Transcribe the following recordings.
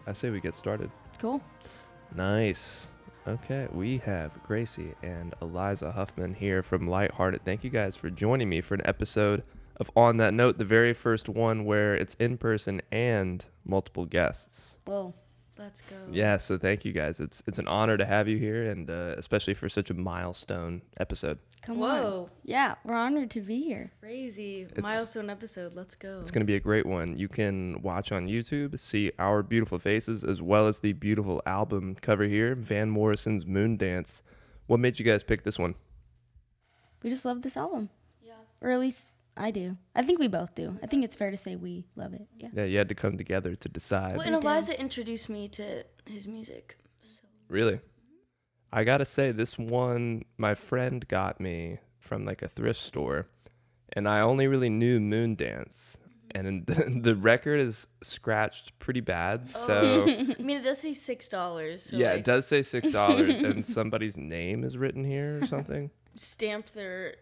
I say we get started. Cool. Nice. Okay, we have Gracie and Eliza Huffman here from Lighthearted. Thank you guys for joining me for an episode of On That Note, the very first one where it's in person and multiple guests. Whoa. Let's go. Yeah, so thank you guys. It's an honor to have you here, and especially for such a milestone episode. Come on. Yeah, we're honored to be here. Crazy. Milestone episode. Let's go. It's going to be a great one. You can watch on YouTube, see our beautiful faces, as well as the beautiful album cover here, Van Morrison's Moon Dance. What made you guys pick this one? We just love this album. Yeah. Or at least I do. I think we both do. I think it's fair to say we love it. Yeah. Yeah, you had to come together to decide. Well, and Eliza introduced me to his music. So. Really? I gotta say, this one, my friend got me from like a thrift store, and I only really knew Moon Dance, and the record is scratched pretty bad, so... I mean, it does say $6. So yeah, it does say $6, and somebody's name is written here or something. Stamped their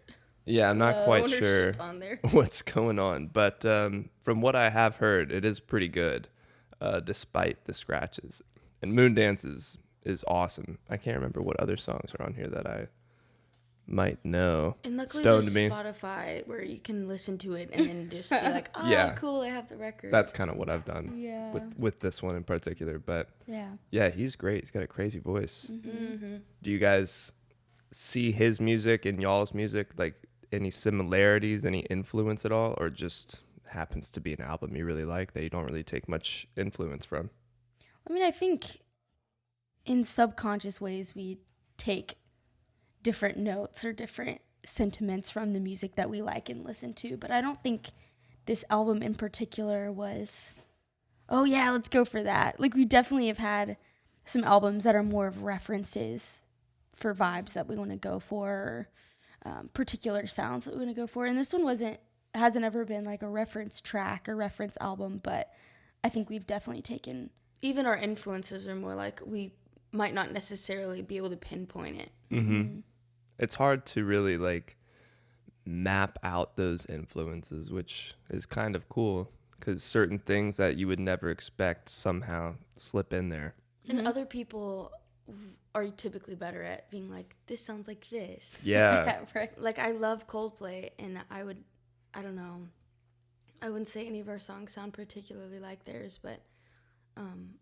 Yeah, I'm not quite sure ownership on there. what's going on, but from what I have heard, it is pretty good, despite the scratches. And Moon Dance is awesome. I can't remember what other songs are on here that I might know. And luckily Stoned there's me. Spotify where you can listen to it and then just be like, oh, Yeah. cool, I have the record. That's kind of what I've done Yeah. with this one in particular. But Yeah. he's great. He's got a crazy voice. Mm-hmm. Do you guys see his music and y'all's music, like any similarities, any influence at all, or just happens to be an album you really like that you don't really take much influence from? I mean, I think in subconscious ways we take different notes or different sentiments from the music that we like and listen to, but I don't think this album in particular was, oh yeah, let's go for that. Like, we definitely have had some albums that are more of references for vibes that we want to go for, or particular sounds that we want to go for, and this one hasn't ever been like a reference track or reference album, but I think we've definitely taken... Even our influences are more like we might not necessarily be able to pinpoint it. Mm-hmm. It's hard to really like map out those influences, which is kind of cool because certain things that you would never expect somehow slip in there. And other people are typically better at being like, this sounds like this. Yeah. Right. Like, I love Coldplay, and I don't know, I wouldn't say any of our songs sound particularly like theirs, but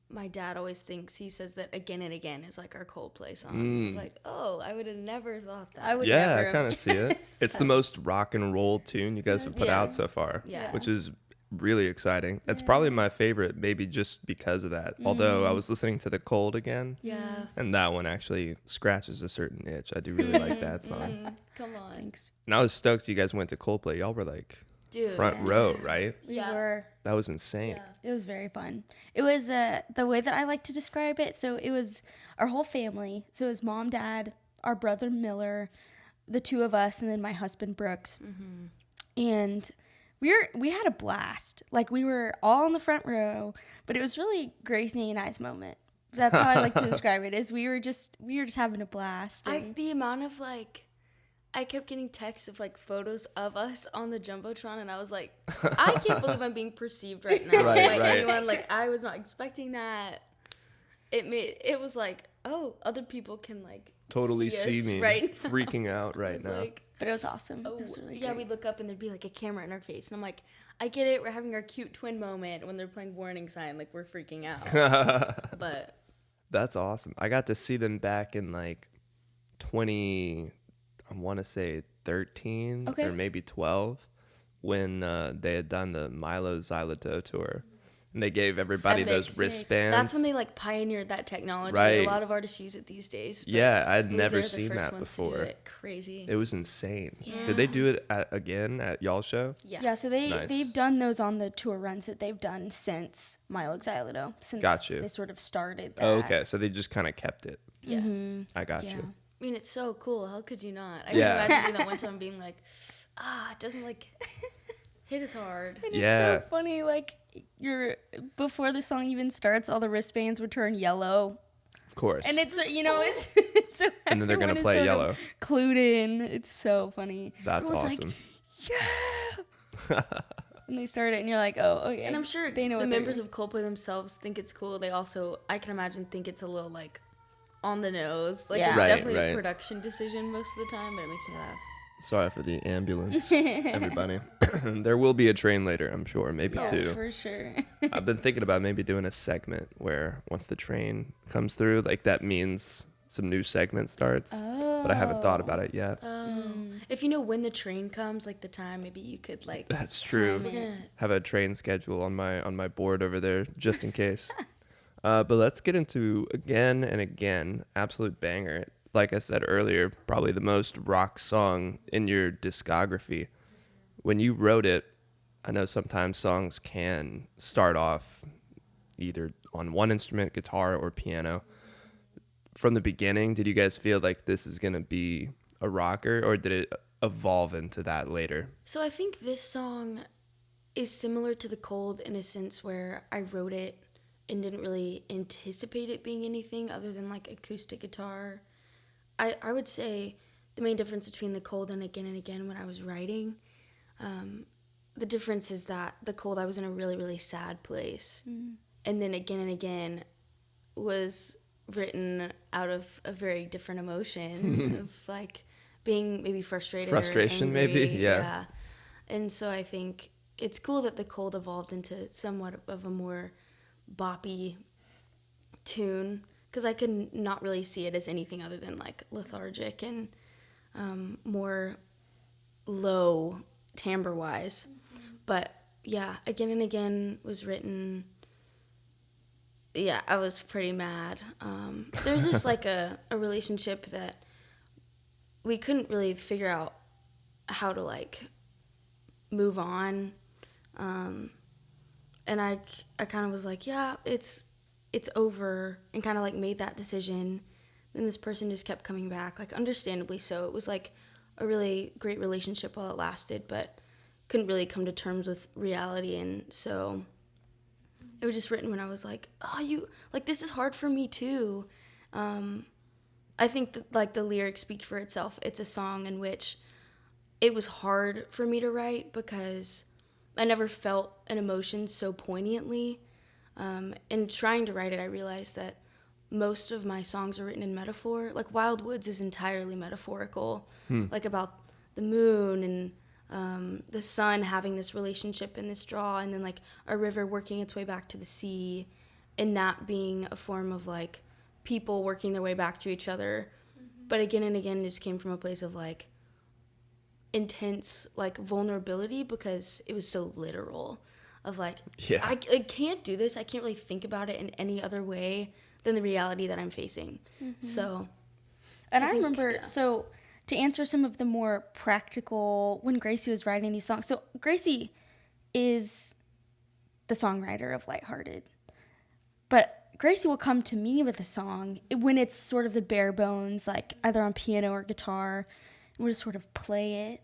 my dad always thinks, he says that Again and Again is like our Coldplay song. I was like, oh, I would have never thought that. I would Yeah, never I kind of see it. It's the most rock and roll tune you guys have put Yeah. out so far, Yeah. which is really exciting. It's probably my favorite, maybe just because of that. Although I was listening to The Cold again, Yeah. and that one actually scratches a certain itch. I do really like that song. Come on. Thanks. And I was stoked you guys went to Coldplay. Y'all were like Dude. front row, right? We Yeah. were... That was insane. It was very fun. It was the way that I like to describe it. So it was our whole family. So it was mom, dad, our brother Miller, the two of us, and then my husband Brooks. And we had a blast. Like, we were all in the front row, but it was really Gracie and I's moment. That's how I like to describe it. Is we were just having a blast. And The amount of like, I kept getting texts of like photos of us on the Jumbotron, and I was like, I can't believe I'm being perceived right now Right, by right. anyone. Like, I was not expecting that. It was like, oh, other people can like Totally see see us me right now. freaking out I right was now. like, but it was awesome. oh, It was really yeah, great. we look up and there'd be like a camera in our face, and I'm like, I get it. We're having our cute twin moment when they're playing Warning Sign, like we're freaking out. But That's awesome. I got to see them back in like 20, I want to say 13 Okay. or maybe 12 when they had done the Milo Xyloto tour. And they gave everybody Epic. those wristbands. that's when they like pioneered that technology. Right. A lot of artists use it these days. But Yeah, I'd they're never the seen first that ones to do before. it. Crazy. It was insane. Yeah. Did they do it again at y'all's show? Yeah, so Nice. they've done those on the tour runs that they've done since Milo Xyloto. Since Got you. they sort of started that. Oh, okay. So they just kind of kept it. Yeah. I got Yeah. you. I mean, it's so cool. How could you not? I Yeah. can imagine doing that one time being like, it doesn't like hit as hard. And Yeah. it's so funny, like, before the song even starts, all the wristbands would turn yellow. Of course. And it's, it's so And then they're gonna everyone is play sort yellow. of clued in. It's so funny. That's Everyone's awesome. Like, yeah. and they start it, and you're like, oh, okay. And I'm sure they know the what members of Coldplay themselves think it's cool. They also, I can imagine, think it's a little like on the nose. Like it's Right, definitely right. a production decision most of the time, but it makes me laugh. Sorry for the ambulance, everybody. There will be a train later, I'm sure, maybe Oh, two. for sure. I've been thinking about maybe doing a segment where once the train comes through, like that means some new segment starts. But I haven't thought about it yet. If you know when the train comes, like the time, maybe you could like. That's true. We're gonna. Have a train schedule on my board over there just in case. But let's get into Again and Again, absolute banger. Like I said earlier, probably the most rock song in your discography. When you wrote it, I know sometimes songs can start off either on one instrument, guitar or piano. From the beginning, did you guys feel like this is going to be a rocker, or did it evolve into that later? So I think this song is similar to The Cold in a sense where I wrote it and didn't really anticipate it being anything other than like acoustic guitar. I would say the main difference between The Cold and Again when I was writing, the difference is that The Cold, I was in a really, really sad place. And then Again and Again was written out of a very different emotion of like being maybe frustrated Frustration, or angry. maybe? Yeah. And so I think it's cool that The Cold evolved into somewhat of a more boppy tune, because I could not really see it as anything other than like lethargic and more low timbre wise. But yeah, Again and Again was written. Yeah, I was pretty mad. There's just like a relationship that we couldn't really figure out how to like move on. And I kind of was like, yeah, it's over, and kind of like made that decision. Then this person just kept coming back, like understandably so. It was like a really great relationship while it lasted, but couldn't really come to terms with reality. And so it was just written when I was like, oh, you like, this is hard for me too. I think that like the lyrics speak for itself. It's a song in which it was hard for me to write because I never felt an emotion so poignantly. And trying to write it, I realized that most of my songs are written in metaphor. Like Wild Woods is entirely metaphorical, like about the moon and the sun having this relationship and this draw, and then like a river working its way back to the sea, and that being a form of like people working their way back to each other. But Again and Again just came from a place of like intense like vulnerability, because it was so literal of like, I can't do this. I can't really think about it in any other way than the reality that I'm facing. So, and I remember, so to answer some of the more practical, when Gracie was writing these songs, so Gracie is the songwriter of Lighthearted, but Gracie will come to me with a song when it's sort of the bare bones, like either on piano or guitar, and we'll just sort of play it.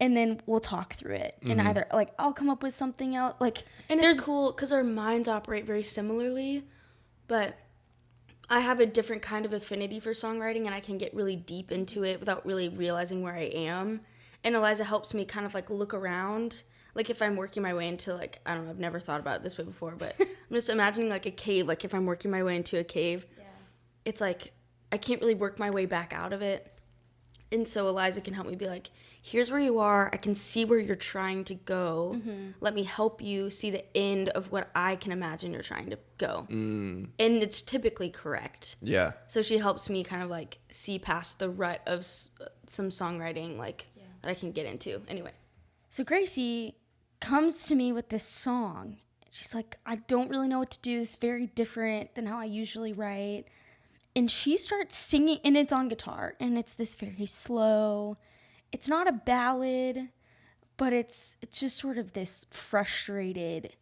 And then we'll talk through it. And either, like, I'll come up with something else. Like, and it's cool because our minds operate very similarly, but I have a different kind of affinity for songwriting, and I can get really deep into it without really realizing where I am. And Eliza helps me kind of, like, look around. Like, if I'm working my way into, like, I don't know, I've never thought about it this way before, but I'm just imagining, like, a cave. Like, if I'm working my way into a cave, it's like I can't really work my way back out of it. And so Eliza can help me be like, here's where you are. I can see where you're trying to go. Let me help you see the end of what I can imagine you're trying to go. And it's typically correct. Yeah. So she helps me kind of like see past the rut of some songwriting like that I can get into. Anyway. So Gracie comes to me with this song. She's like, I don't really know what to do. It's very different than how I usually write. And she starts singing, and it's on guitar, and it's this very slow. It's not a ballad, but it's just sort of this frustrated,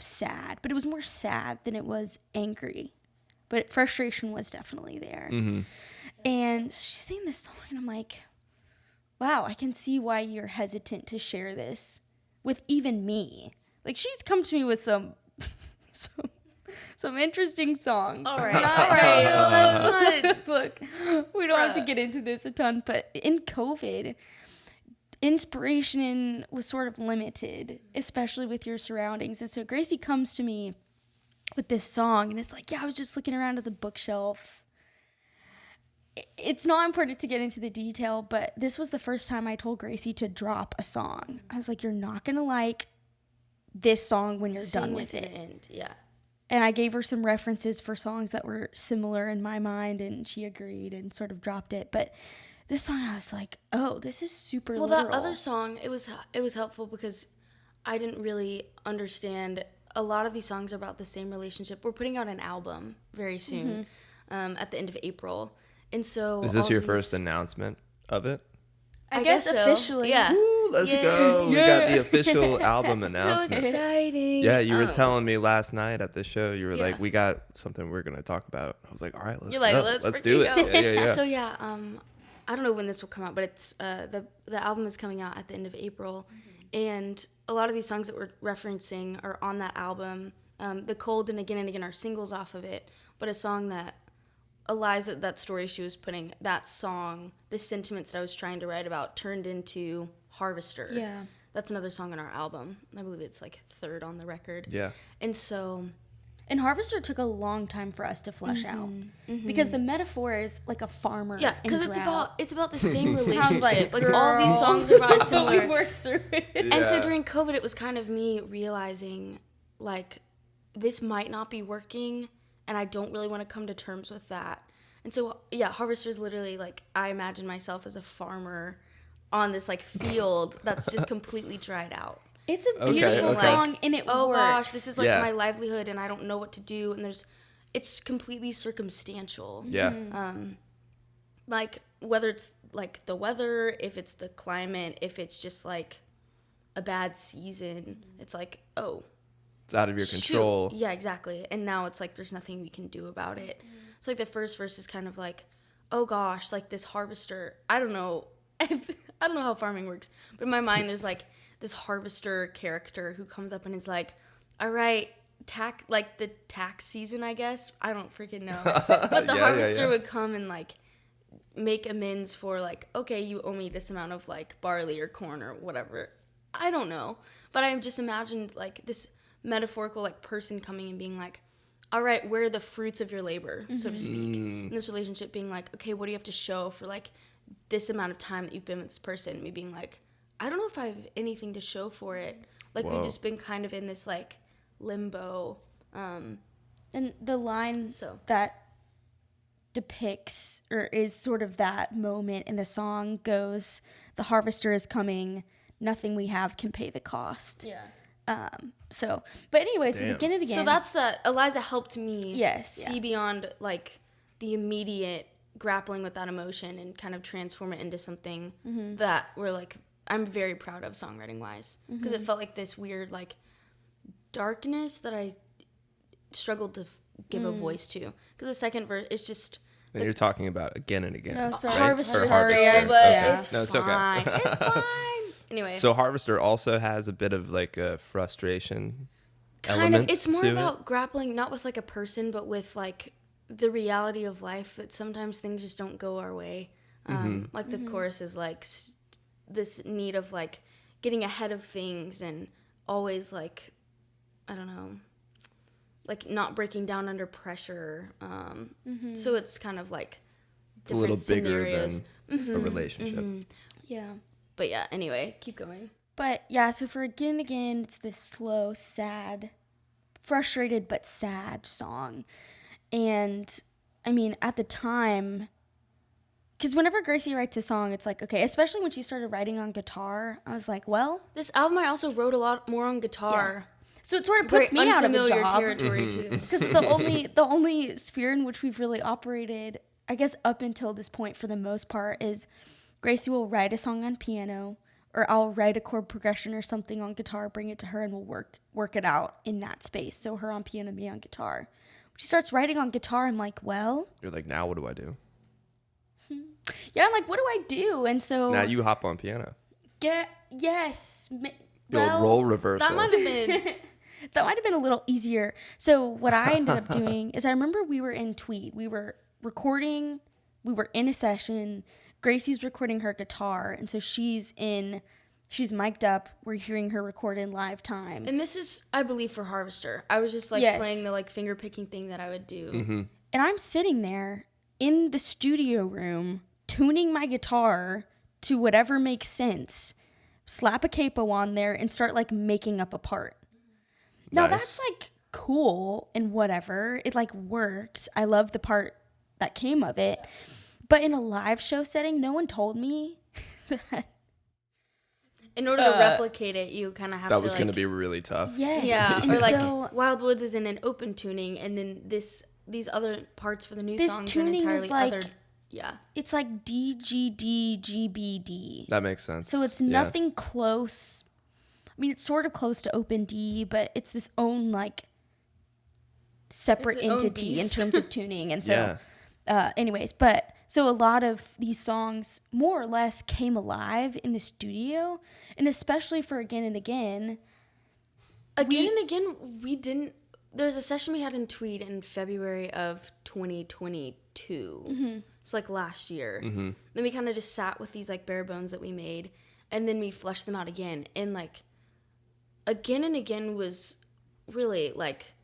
sad. But it was more sad than it was angry. But frustration was definitely there. And she's singing this song, and I'm like, wow, I can see why you're hesitant to share this with even me. Like, she's come to me with some interesting songs. All right. Look, we don't have to get into this a ton, but in COVID, inspiration was sort of limited, especially with your surroundings. And so Gracie comes to me with this song and it's like, yeah, I was just looking around at the bookshelf. It's not important to get into the detail, but this was the first time I told Gracie to drop a song. I was like, you're not going to like this song when you're done with it. End. Yeah. And I gave her some references for songs that were similar in my mind, and she agreed and sort of dropped it. But this song, I was like, oh, this is super literal. That other song, it was helpful because I didn't really understand. A lot of these songs are about the same relationship. We're putting out an album very soon, at the end of April. And so is this your first announcement of it? I guess so. Officially. Yeah. Woo, let's go. We got the official album announcement. So exciting. Yeah, you were telling me last night at the show, you were Yeah. like, we got something we're going to talk about. I was like, all right, let's You're like, go. let's do freaking it. go. Yeah. So yeah, I don't know when this will come out, but it's the album is coming out at the end of April, and a lot of these songs that we're referencing are on that album. The Cold and Again are singles off of it, but a song that Eliza, that story she was putting, that song, the sentiments that I was trying to write about turned into Harvester. Yeah. That's another song on our album. I believe it's like third on the record. Yeah. And so... And Harvester took a long time for us to flesh out. Because the metaphor is like a farmer. Yeah, because because it's about the same relationship. like, like all these songs are about similar. We worked through it. And so during COVID, it was kind of me realizing, like, this might not be working, and I don't really want to come to terms with that. And so, yeah, Harvester is literally, like, I imagine myself as a farmer on this, like, field that's just completely dried out. It's a beautiful okay. song, and it Oh, works. gosh, this is, like, Yeah. my livelihood, and I don't know what to do, and it's completely circumstantial. Yeah. Like, whether it's, like, the weather, if it's the climate, if it's just, like, a bad season, it's like, oh, It's out of your control. shoot. Yeah, exactly. And now it's like there's nothing we can do about it. So like the first verse is kind of like, oh gosh, like this harvester. I don't know. I don't know how farming works, but in my mind there's like this harvester character who comes up and is like, all right, like the tax season, I guess. I don't freaking know. But the harvester would come and like make amends for like, okay, you owe me this amount of like barley or corn or whatever. I don't know. But I just imagined like this metaphorical like person coming and being like, all right, where are the fruits of your labor, so to speak? In this relationship being like, okay, what do you have to show for like this amount of time that you've been with this person? Me being like, I don't know if I have anything to show for it. Like we've just been kind of in this like limbo. And the line So. that depicts or is sort of that moment in the song goes, the harvester is coming, nothing we have can pay the cost. Yeah. But anyways, we Damn. begin it again. So that's Eliza helped me see yeah. beyond like the immediate grappling with that emotion and kind of transform it into something that we're like, I'm very proud of songwriting wise, because it felt like this weird like darkness that I struggled to give a voice to, because the second verse is just And you're talking about again and again. No, sorry. right? Harvester. Or Sorry, Harvester. but Okay. it's No, it's fine. okay. It's fine. Anyway, So Harvester also has a bit of like a frustration kind element of. It's more to about grappling not with like a person, but with like the reality of life, that sometimes things just don't go our way. Like the chorus is like this need of like getting ahead of things and always like, I don't know, like not breaking down under pressure. So it's kind of like It's a little different bigger scenarios. than a relationship. Yeah. But yeah, anyway, keep going. But yeah, so for Again and Again, it's this slow, sad, frustrated but sad song. And I mean, at the time, because whenever Gracie writes a song, it's like, okay, especially when she started writing on guitar, I was like, well, This album I also wrote a lot more on guitar. so it sort of puts Very me out of a unfamiliar job. territory too. Because the only sphere in which we've really operated, I guess up until this point for the most part, is Gracie will write a song on piano, or I'll write a chord progression or something on guitar, bring it to her, and we'll work it out in that space. So her on piano, me on guitar. When she starts writing on guitar, I'm like, well, You're like, now what do I do? yeah, I'm like, what do I do? And so Now you hop on piano. yes, You'll roll reversal. That might have been that might have been a little easier. So what I ended up doing is I remember we were in Tweed. We were recording. We were in a session. Gracie's recording her guitar, and so she's mic'd up. We're hearing her record in live time. And this is, I believe, for Harvester. I was just like playing the like finger picking thing that I would do. Mm-hmm. And I'm sitting there in the studio room tuning my guitar to whatever makes sense. Slap a capo on there and start like making up a part. Now that's like cool and whatever. It like worked. I love the part that came of it. But in a live show setting, no one told me that. In order to replicate it, you kind of have to. That was going to be really tough. Yes. Yeah. And Or like so, Wildwoods is in an open tuning, and then these other parts for the new this songs tuning are entirely is like, other. Yeah. it's like D, G, D, G, B, D. That makes sense. So it's nothing close. I mean, it's sort of close to open D, but it's this own like separate It's its own entity in beast. terms of tuning. And so, anyways, but so a lot of these songs more or less came alive in the studio, and especially for Again and Again. We didn't. There's a session we had in Tweed in February of 2022. Mm-hmm. It's like last year. Mm-hmm. Then we kind of just sat with these like bare bones that we made, and then we fleshed them out again. And like Again and Again was really like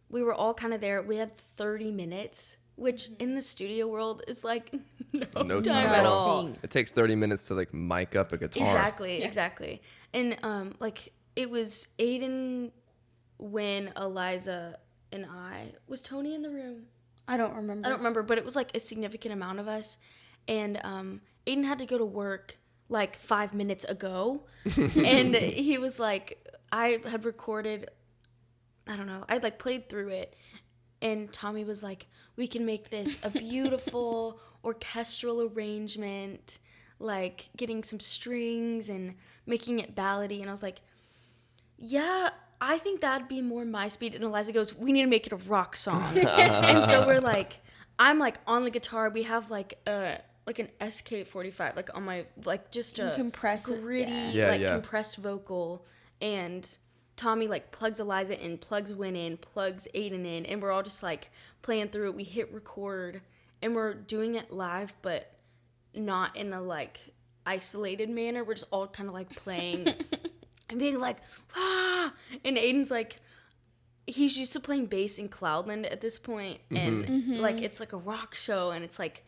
we were all kind of there. We had 30 minutes, which in the studio world is like no time at all. It takes 30 minutes to like mic up a guitar. Exactly. And like it was Aiden, when Eliza and was Tony in the room? I don't remember. But it was like a significant amount of us. And Aiden had to go to work like 5 minutes ago. And he was like, I had recorded, I don't know, I'd like played through it. And Tommy was like, we can make this a beautiful orchestral arrangement, like getting some strings and making it ballady. And I was like, yeah, I think that'd be more my speed. And Eliza goes, we need to make it a rock song. And so we're like, I'm like on the guitar. We have like an SK45, like on my, like just a gritty, compressed vocal. And Tommy like plugs Eliza in, plugs Win in, plugs Aiden in. And we're all just like playing through it. We hit record and we're doing it live, but not in a like isolated manner. We're just all kind of like playing and being like, ah! And Aiden's like, he's used to playing bass in Cloudland at this point, and like it's like a rock show, and it's like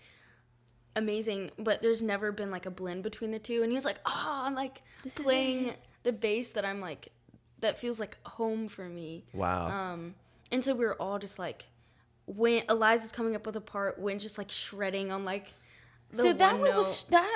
amazing, but there's never been like a blend between the two. And he was like, oh, I'm like playing the bass that I'm like, that feels like home for me. Wow. And so we were all just like, when Eliza's coming up with a part, when just like shredding on like so that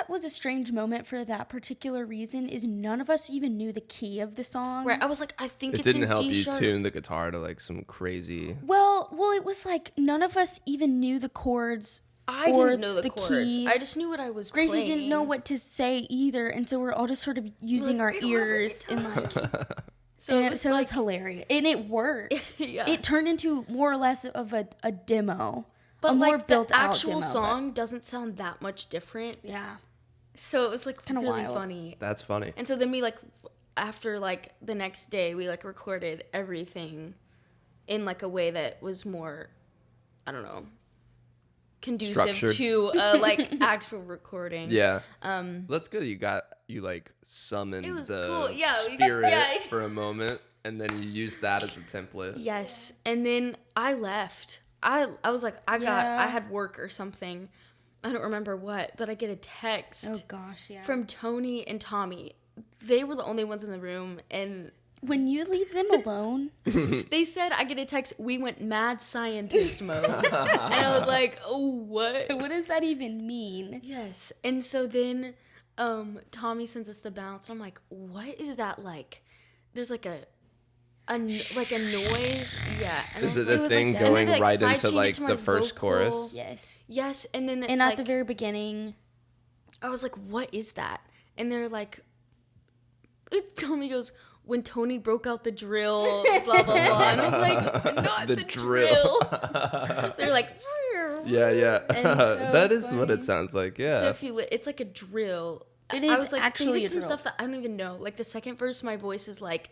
was a strange moment for that particular reason, is none of us even knew the key of the song. Right. I was like, I think it it's didn't in help D you sharp. tune the guitar to like some crazy. Well, it was like none of us even knew the chords. I didn't know the chords. Key. I just knew what I was Gracie playing. didn't know what to say either, and so we're all just sort of using our ears and like. So it was hilarious, and it worked. Yeah. It turned into more or less of a demo. But a more like built the out actual demo, song doesn't sound that much different. Yeah. So it was like Kinda really wild. funny. That's funny. And so then we like, after like the next day, we like recorded everything in like a way that was more, I don't know, conducive Structured. to like actual recording. Yeah. That's good. You like summoned It was the cool. Yeah, spirit yeah. for a moment, and then you used that as a template. Yes. And then I left. I was like, I had work or something. I don't remember what, but I get a text Oh gosh, yeah. from Tony and Tommy. They were the only ones in the room, and When you leave them alone, they said, I get a text, we went mad scientist mode. And I was like, oh, what? what does that even mean? Yes. And so then Tommy sends us the bounce. And I'm like, what is that like? There's like a noise. Yeah. And Is I was it a like, thing and then going they, right side into chained it like to my the first vocal. chorus? Yes. Yes. And then it's And like, at the very beginning, I was like, what is that? And they're like, Tommy goes, when Tony broke out the drill, blah, blah, blah. And I was like, not the drill. So they're like, Yeah. so That is what funny. it sounds like. Yeah. so if you, it's like a drill. It I is was like, actually we a did some drill. stuff that I don't even know. Like the second verse, my voice is like,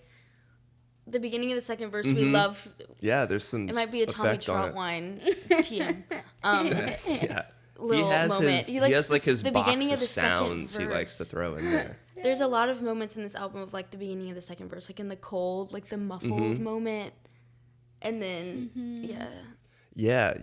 the beginning of the second verse, we love, yeah, there's some. it might be a Tommy effect on it. Troutwine TM. Yeah. little moment. He has like his the box beginning of the sounds second he likes to verse. throw in there. There's a lot of moments in this album of like the beginning of the second verse, like in the cold, like the muffled moment, and then Yeah,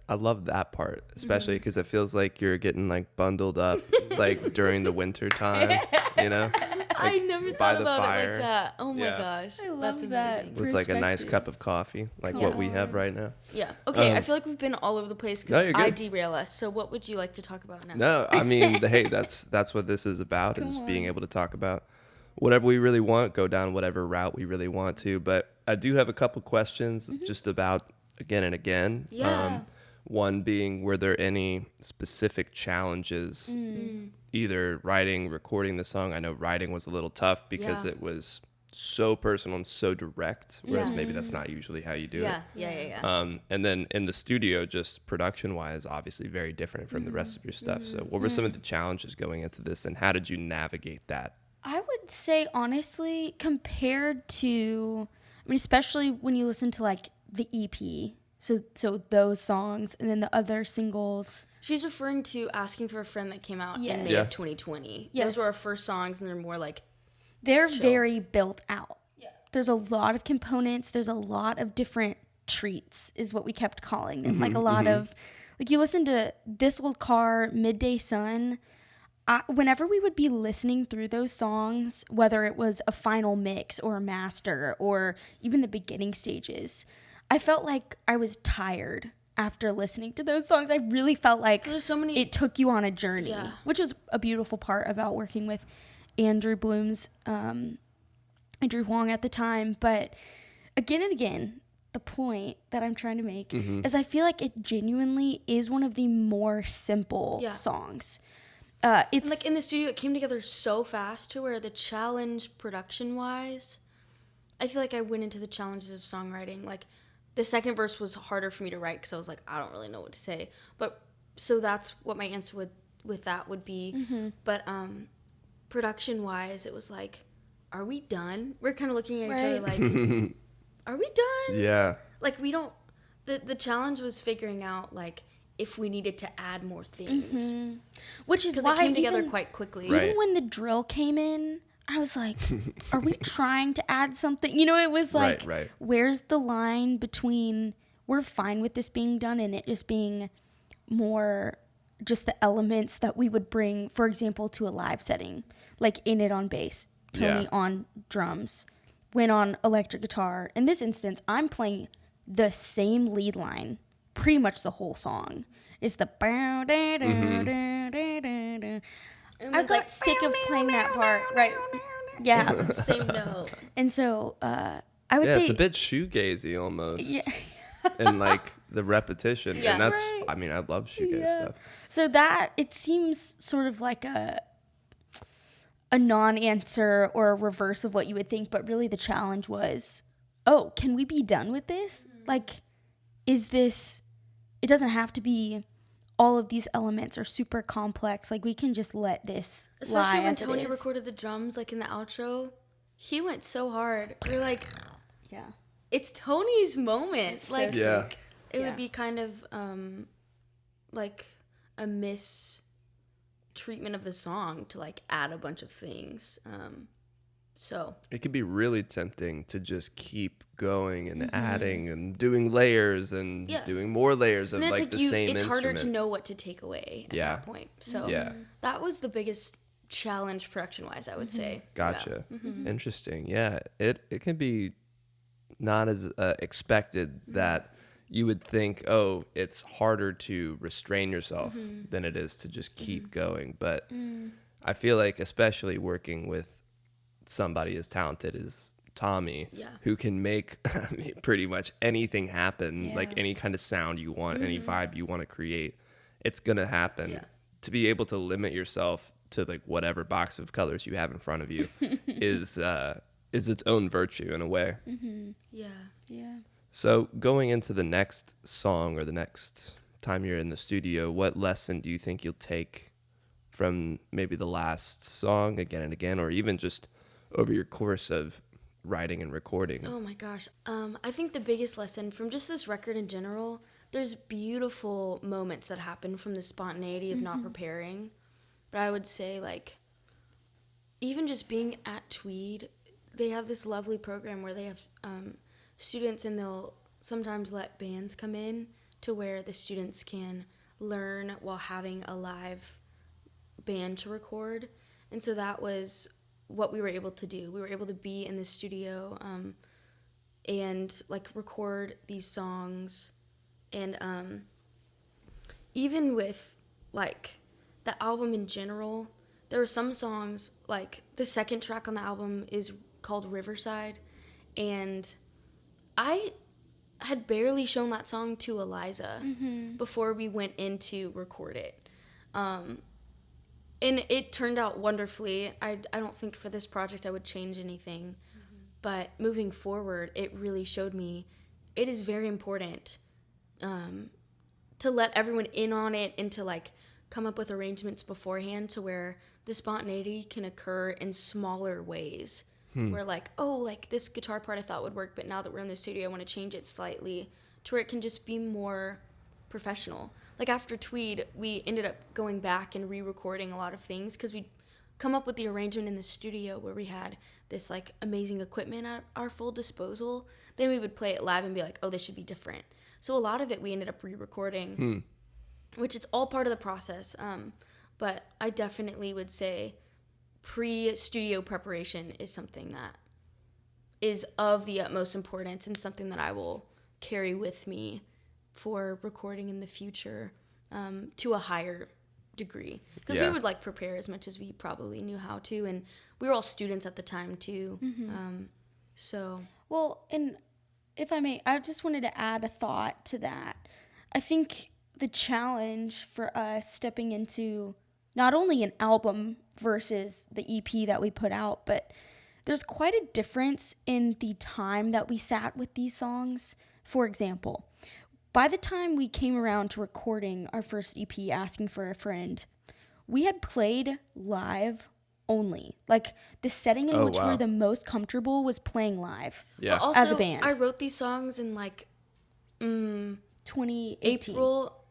I love that part, especially because it feels like you're getting like bundled up like during the winter time, you know? I Like, never by thought the about fire. it like that. Oh my Yeah. gosh, I love that's that. amazing. With like a nice Perspective. cup of coffee, like what we have right now. Yeah. Okay. I Um, feel like we've been all over the place No, because you're I good. derail us. So what would you like to talk about now? No, I mean, hey, that's what this is about, is being able to talk about whatever we really want, go down whatever route we really want to. But I do have a couple questions just about again and again. Yeah. One being, were there any specific challenges, either writing, recording the song? I know writing was a little tough because Yeah. it was so personal and so direct, whereas Yeah. maybe that's not usually how you do Yeah. it. Yeah. And then in the studio, just production-wise, obviously very different from the rest of your stuff. So what were some of the challenges going into this, and how did you navigate that? I would say, honestly, compared to, I mean, especially when you listen to like the EP, so those songs and then the other singles. She's referring to Asking for a Friend that came out Yes. in May Yeah. of 2020. Yes. Those were our first songs, and they're more like They're Chill. very built out. Yeah. There's a lot of components. There's a lot of different treats, is what we kept calling them. Like a lot of, like you listen to This Old Car, Midday Sun. Whenever we would be listening through those songs, whether it was a final mix or a master or even the beginning stages, I felt like I was tired after listening to those songs. I really felt like There's so many- it took you on a journey, Yeah. which was a beautiful part about working with Andrew Bloom's Andrew Huang at the time. But again and again, the point that I'm trying to make is I feel like it genuinely is one of the more simple Yeah. songs. And, It's like in the studio, it came together so fast to where the challenge production wise, I feel like I went into the challenges of songwriting. Like the second verse was harder for me to write because I was like, I don't really know what to say. But so that's what my answer with that would be. But production wise, it was like, are we done? We're kind of looking at each other like, are we done? Yeah. Like we don't. The challenge was figuring out like if we needed to add more things which is because why it came together even, quite quickly. Right. even when the drill came in, I was like, are we trying to add something? You know, it was like, Right. where's the line between we're fine with this being done and it just being more just the elements that we would bring, for example, to a live setting, like In It on bass, Tony Yeah. on drums, Win on electric guitar. In this instance, I'm playing the same lead line pretty much the whole song. It's the I got sick of playing that part, right? Yeah. Same note. And so I would Yeah, say it's a bit shoegazy almost. Yeah. And like the repetition. Yeah. And that's, Right. I mean, I love shoegaze Yeah. stuff. So that it seems sort of like a non-answer or a reverse of what you would think, but really the challenge was, oh, can we be done with this? Like, is this, it doesn't have to be all of these elements are super complex. Like, we can just let this Especially lie when as it Tony is. recorded the drums, like in the outro, he went so hard. We're like, Yeah. it's Tony's moment. so Like, Yeah. it Yeah. would be kind of like a mistreatment of the song to like add a bunch of things. So It could be really tempting to just keep going and adding and doing layers and Yeah. doing more layers of and it's like the you, same it's instrument. harder to know what to take away at Yeah. that point. So Yeah. that was the biggest challenge production wise, I would say. Gotcha. Interesting. Yeah. It can be not as expected that you would think, oh, it's harder to restrain yourself than it is to just keep going. But I feel like, especially working with somebody as talented as Tommy, Yeah. who can make pretty much anything happen, like Yeah. any kind of sound you want, any vibe you want to create, it's going to happen. Yeah. To be able to limit yourself to like whatever box of colors you have in front of you is its own virtue in a way. Yeah. Yeah. So going into the next song or the next time you're in the studio, what lesson do you think you'll take from maybe the last song again and again, or even just over your course of writing and recording? Oh my gosh. I think the biggest lesson from just this record in general, there's beautiful moments that happen from the spontaneity of not preparing. But I would say, like, even just being at Tweed, they have this lovely program where they have students, and they'll sometimes let bands come in to where the students can learn while having a live band to record. And so that was what we were able to do. We were able to be in the studio and like record these songs. And even with like the album in general, there were some songs, like the second track on the album is called Riverside, and I had barely shown that song to Eliza before we went in to record it. And it turned out wonderfully. I don't think for this project I would change anything. But moving forward, it really showed me it is very important to let everyone in on it and to like come up with arrangements beforehand to where the spontaneity can occur in smaller ways. Where like, oh, like this guitar part I thought would work, but now that we're in the studio, I want to change it slightly to where it can just be more professional. Like after Tweed, we ended up going back and re-recording a lot of things because we'd come up with the arrangement in the studio where we had this like amazing equipment at our full disposal. Then we would play it live and be like, oh, this should be different. So a lot of it we ended up re-recording, which it's all part of the process. But I definitely would say pre-studio preparation is something that is of the utmost importance and something that I will carry with me for recording in the future to a higher degree. Because we would like prepare as much as we probably knew how to, and we were all students at the time too. Well, and if I may, I just wanted to add a thought to that. I think the challenge for us stepping into not only an album versus the EP that we put out, but there's quite a difference in the time that we sat with these songs. For example, by the time we came around to recording our first EP, Asking for a Friend, we had played live only. Like, the setting in which we were the most comfortable was playing live Also, as a band. I wrote these songs in like 2018. April,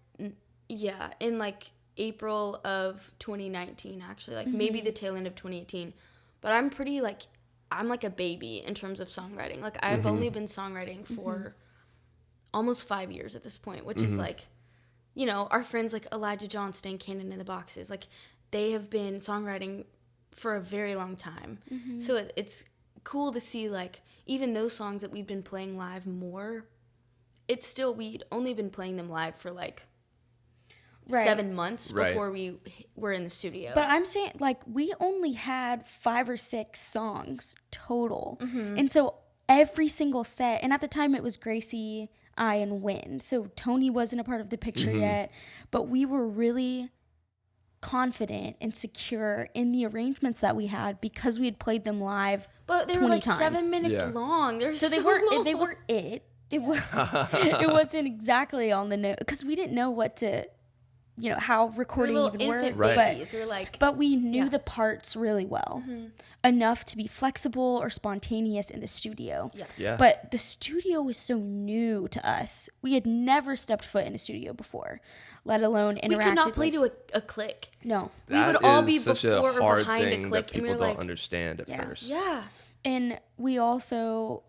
in like April of 2019, actually, like maybe the tail end of 2018. But I'm pretty like, I'm like a baby in terms of songwriting. Like I've only been songwriting for almost 5 years at this point, which is like, you know, our friends like Elijah Johnston, Cannon in the Boxes, like they have been songwriting for a very long time. So it's cool to see like even those songs that we've been playing live more, it's still, we'd only been playing them live for like 7 months before we were in the studio. But I'm saying, like, we only had 5 or 6 songs total. And so every single set, and at the time it was Gracie, I, and Wynn. So Tony wasn't a part of the picture yet. But we were really confident and secure in the arrangements that we had because we had played them live. But they were like times. 7 minutes long. So they weren't it. It wasn't exactly on the note because we didn't know what to, you know, how recording even worked. But we knew the parts really well, enough to be flexible or spontaneous in the studio. But the studio was so new to us. We had never stepped foot in a studio before, let alone interacted. We could not play to a click. No. That we would all be such before a hard or behind thing a click. that people and we don't like, understand at first. Yeah. And we also,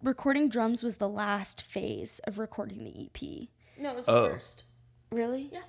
recording drums was the last phase of recording the EP. No, it was the first. Really? Yeah.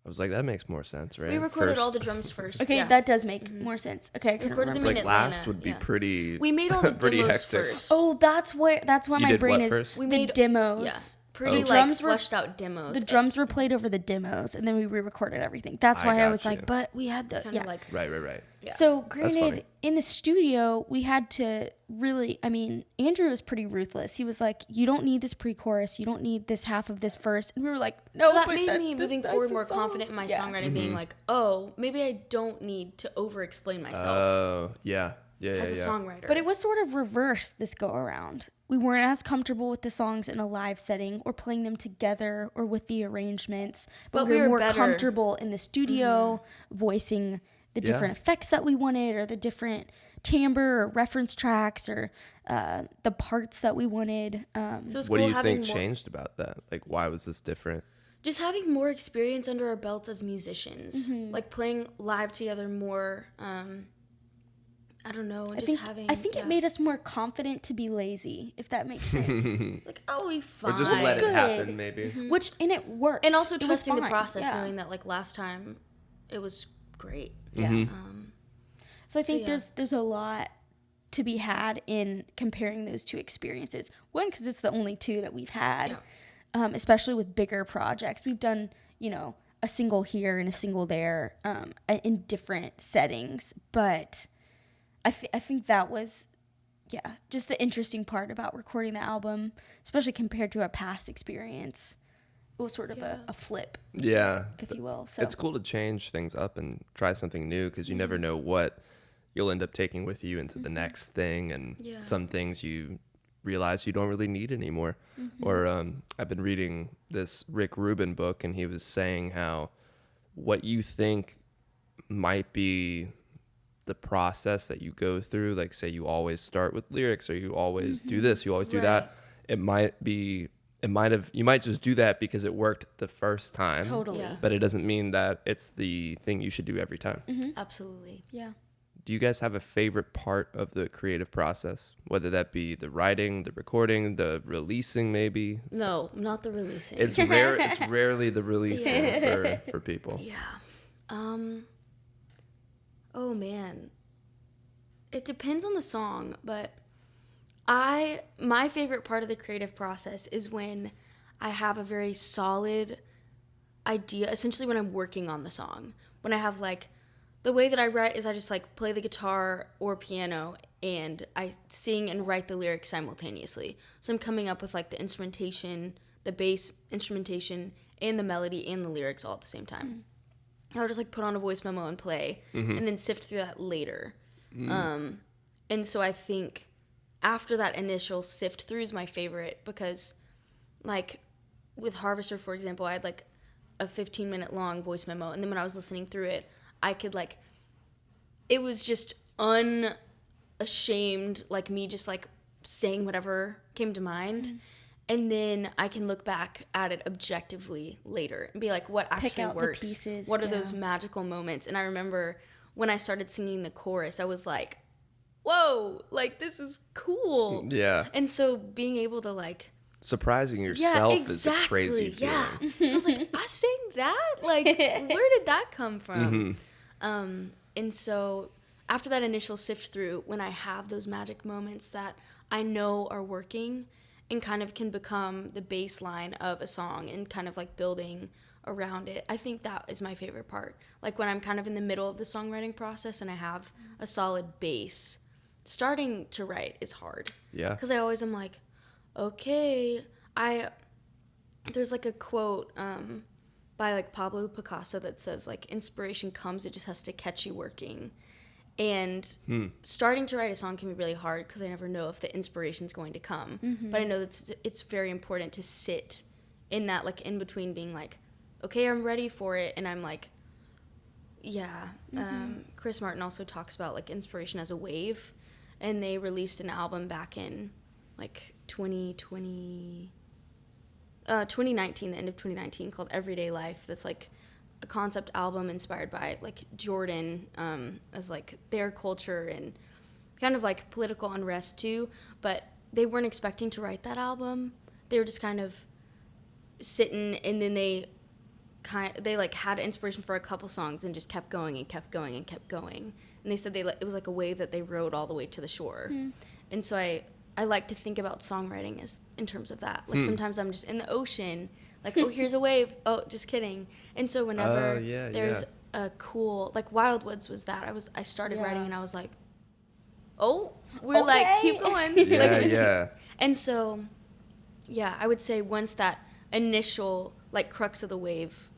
I was like, that makes more sense, right? We recorded all the drums first. Okay, that does make more sense. Okay, I couldn't remember. It's like last would be pretty. We made all the demos hectic. first. Oh, that's why my brain is. First? We made demos. Pretty like fleshed out demos. The drums were played over the demos, and then we re-recorded everything. That's why I was like, but we had the like right. Yeah. So granted, in the studio, we had to really. I mean, Andrew was pretty ruthless. He was like, "You don't need this pre-chorus. You don't need this half of this verse." And we were like, "No." So that made me moving forward more confident in my songwriting, being like, "Oh, maybe I don't need to over-explain myself." Oh, yeah. As a songwriter. But it was sort of reversed this go around. We weren't as comfortable with the songs in a live setting or playing them together or with the arrangements, but we were more comfortable in the studio voicing the different effects that we wanted or the different timbre or reference tracks or the parts that we wanted. So it's What do cool you having think more, changed about that? Like, why was this different? just having more experience under our belts as musicians, like playing live together more. I don't know, and I think it made us more confident to be lazy, if that makes sense. like, oh, we fine. Or just let it Good. happen, maybe. And it worked. And also It was trusting the fine. process, Yeah. knowing that like last time, it was great. Yeah. So I think yeah. there's a lot to be had in comparing those two experiences. One, because it's the only two that we've had, especially with bigger projects. We've done, a single here and a single there in different settings. But I think that was, just the interesting part about recording the album, especially compared to a past experience. It was sort of a flip, Yeah. if you will. So It's cool to change things up and try something new because you never know what you'll end up taking with you into the next thing. And some things you realize you don't really need anymore. Or I've been reading this Rick Rubin book, and he was saying how what you think might be the process that you go through, like say you always start with lyrics or you always do this, you always do that. You might just do that because it worked the first time. totally. Yeah. But it doesn't mean that it's the thing you should do every time. Absolutely. Yeah. Do you guys have a favorite part of the creative process? Whether that be the writing, the recording, the releasing, maybe? No, not the releasing. It's rare. It's rarely the releasing for people. Yeah. Oh man. It depends on the song, but my favorite part of the creative process is when I have a very solid idea, essentially when I'm working on the song. When I have like the way that I write is I just like play the guitar or piano and I sing and write the lyrics simultaneously. So I'm coming up with like the instrumentation, the bass instrumentation, and the melody and the lyrics all at the same time. I'll just like put on a voice memo and play and then sift through that later. And so I think after that initial sift through is my favorite because like with Harvester, for example, I had like a 15-minute long voice memo. And then when I was listening through it, I could like, it was just unashamed, like me just like saying whatever came to mind. And then I can look back at it objectively later and be like, what actually out the works? pieces, What are those magical moments? And I remember when I started singing the chorus, I was like, whoa, like this is cool. Yeah. And so being able to like, Surprising yourself is a crazy feeling. yeah. So I was like, I sang that? Like, where did that come from? And so after that initial sift through, when I have those magic moments that I know are working and kind of can become the baseline of a song and kind of like building around it, I think that is my favorite part. Like when I'm kind of in the middle of the songwriting process and I have a solid base, starting to write is hard. Yeah. Because I always am like, okay, there's like a quote by like Pablo Picasso that says like inspiration comes, it just has to catch you working. And starting to write a song can be really hard because I never know if the inspiration's going to come. But I know that it's very important to sit in that like in between being like, okay, I'm ready for it, and I'm like, yeah. Chris Martin also talks about like inspiration as a wave, and they released an album back in like 2019, the end of 2019, called Everyday Life. That's like a concept album inspired by like Jordan, as like their culture and kind of like political unrest too. But they weren't expecting to write that album. They were just kind of sitting, and then they like had inspiration for a couple songs and just kept going and kept going and kept going. And they said it was like a wave that they rode all the way to the shore. And so I like to think about songwriting as in terms of that. Like sometimes I'm just in the ocean, like, oh, here's a wave. Oh, just kidding. And so whenever there's a cool, like Wildwoods was that. I started writing and I was like, oh, we're like, keep going. Yeah. And so, yeah, I would say once that initial like crux of the wave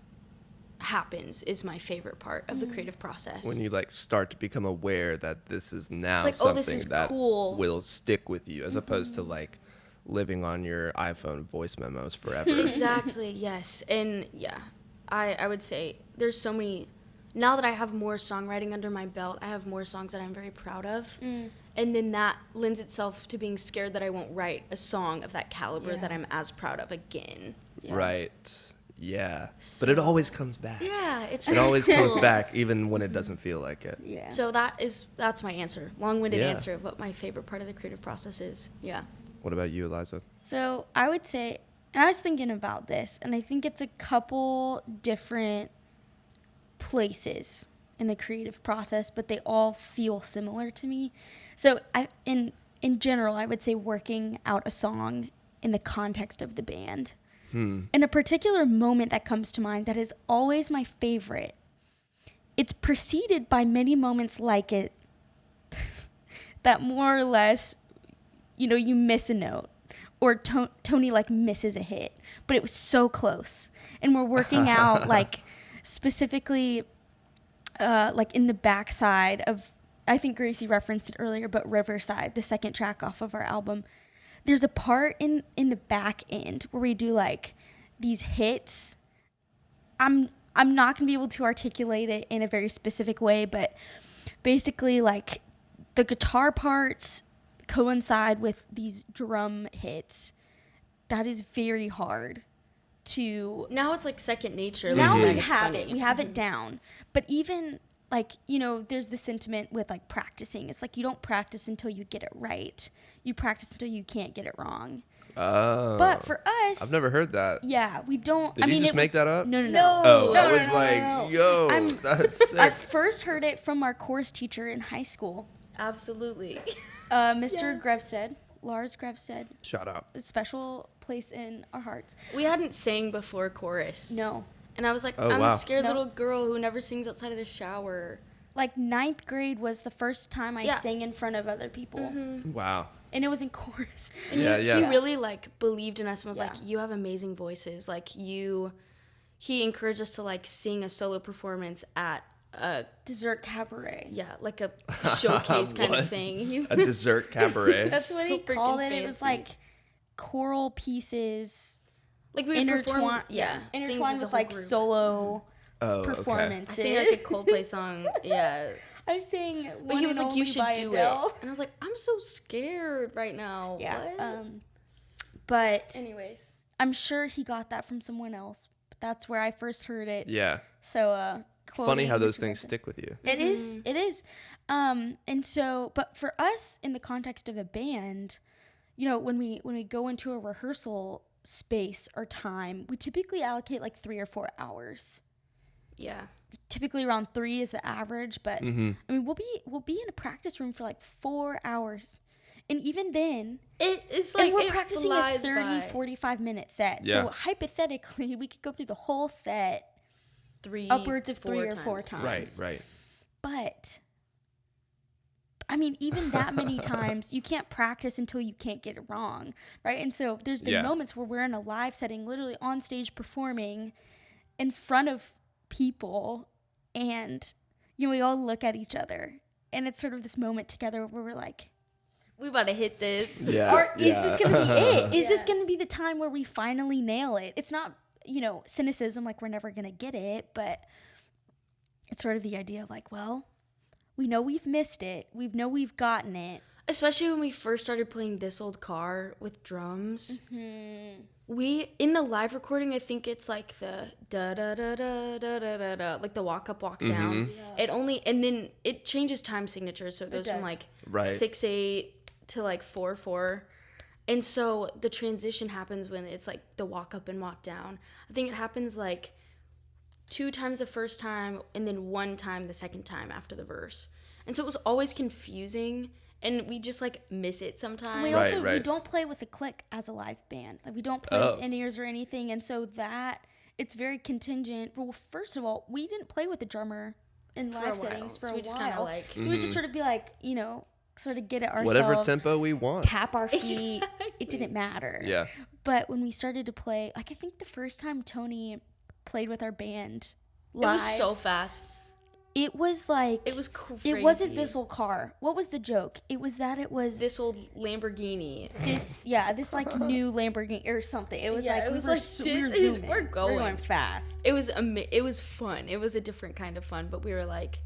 happens is my favorite part of the creative process. When you like start to become aware that this is now like, something this is that cool. will stick with you, as opposed to like living on your iPhone voice memos forever. Exactly, yes. And yeah, I would say there's so many now that I have more songwriting under my belt, I have more songs that I'm very proud of. And then that lends itself to being scared that I won't write a song of that caliber that I'm as proud of again. Right. Yeah. So, but it always comes back. Yeah, it's It really always cool. comes back, even when it doesn't feel like it. Yeah. So that's my answer. Long-winded Yeah. answer of what my favorite part of the creative process is. Yeah. What about you, Eliza? So I would say, and I was thinking about this, and I think it's a couple different places in the creative process, but they all feel similar to me. So in general, I would say working out a song in the context of the band. In a particular moment that comes to mind that is always my favorite, it's preceded by many moments like it that more or less, you miss a note, or Tony like misses a hit, but it was so close. And we're working out like specifically like in the backside of, I think Gracie referenced it earlier, but Riverside, the second track off of our album. There's a part in the back end where we do like these hits. I'm not going to be able to articulate it in a very specific way, but basically like the guitar parts coincide with these drum hits. That is very hard to... Now it's like second nature. Now Like, we it's have funny. it. We have it down. But even like, there's the sentiment with like practicing. It's like you don't practice until you get it right. You practice until you can't get it wrong. Oh. But for us... I've never heard that. Yeah, we don't... Did you just make that up? No. Oh, No, I no, was no, like, no. yo, that's sick. I first heard it from our chorus teacher in high school, Absolutely. Mr. Grevstead, Lars Grevstead. Shout out. A special place in our hearts. We hadn't sang before chorus. No. And I was like, Oh, I'm wow. a scared No. little girl who never sings outside of the shower. Like 9th grade was the first time I Yeah. sang in front of other people. Wow. And it was in chorus. And Yeah, he yeah. really like believed in us and was Yeah. like, you have amazing voices. Like he encouraged us to like sing a solo performance at a, Dessert cabaret. like a showcase kind What? of thing. A dessert cabaret. That's what he So called freaking it. It was fancy. like choral pieces Like we would perform, intertwined, things intertwined as a with whole like group. solo Oh, okay. I performances. sang like a Coldplay song. Yeah. I sang But One he was and like, you Only should by do Adele. it. And I was like, I'm so scared right now. Yeah. What? But Anyways. I'm sure he got that from someone else. But that's where I first heard it. Yeah. So Funny how quoting those Mr. things Griffin. stick with you. It is. And so, but for us in the context of a band, when we go into a rehearsal space or time, we typically allocate like 3 or 4 hours. Yeah. Typically around 3 is the average, but I mean, we'll be in a practice room for like 4 hours. And even then, It's like, and we're it practicing a flies 30, by. 45-minute set. Yeah. So hypothetically, we could go through the whole set upwards of 3 or 4 times. Right. But I mean, even that many times, you can't practice until you can't get it wrong, right? And so there's been moments where we're in a live setting, literally on stage performing in front of people, and we all look at each other, and it's sort of this moment together where we're like, We about to hit this. Yeah. or is this going to be it? Is this going to be the time where we finally nail it? It's not, cynicism, like we're never going to get it, but it's sort of the idea of like, well, we know we've missed it. We know we've gotten it. Especially when we first started playing This Old Car with drums. We, in the live recording, I think it's like the da-da-da-da-da-da-da, like the walk up, walk down. It only, and then it changes time signatures, so it goes from does. like Right. 6/8 to like 4/4. And so the transition happens when it's like the walk up and walk down. I think it happens like 2 times the first time and then 1 time the second time after the verse. And so it was always confusing, and we just like miss it sometimes. And we Right, also we right. don't play with a click as a live band. Like we don't play with in-ears or anything, and so that it's very contingent. Well, first of all, we didn't play with a drummer in For a live while, settings for so a we just while. kinda, like- So we just sort of be like, sort of get it ourselves. Whatever tempo we want. Tap our feet. It didn't matter. Yeah. But when we started to play, like I think the first time Tony played with our band It live, was so fast. It was like It was crazy. It wasn't this old car. What was the joke? It was that it was This old Lamborghini. this like new Lamborghini or something. It was like we were zooming. We're going fast. It was fun. It was a different kind of fun, but we were like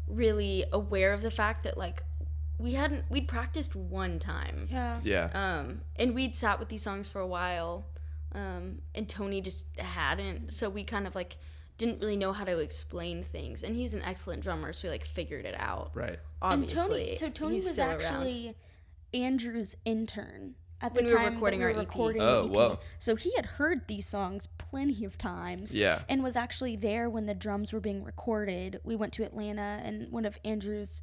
really aware of the fact that like we'd practiced one time. Yeah. Yeah. And we'd sat with these songs for a while. And Tony just hadn't, so we kind of like didn't really know how to explain things, and he's an excellent drummer, so we like figured it out. Right. Obviously. And Tony was actually Andrew's intern at the When we were time recording that we our were EP. recording Oh, the EP. whoa. So he had heard these songs plenty of times. Yeah. And was actually there when the drums were being recorded. We went to Atlanta, and one of Andrew's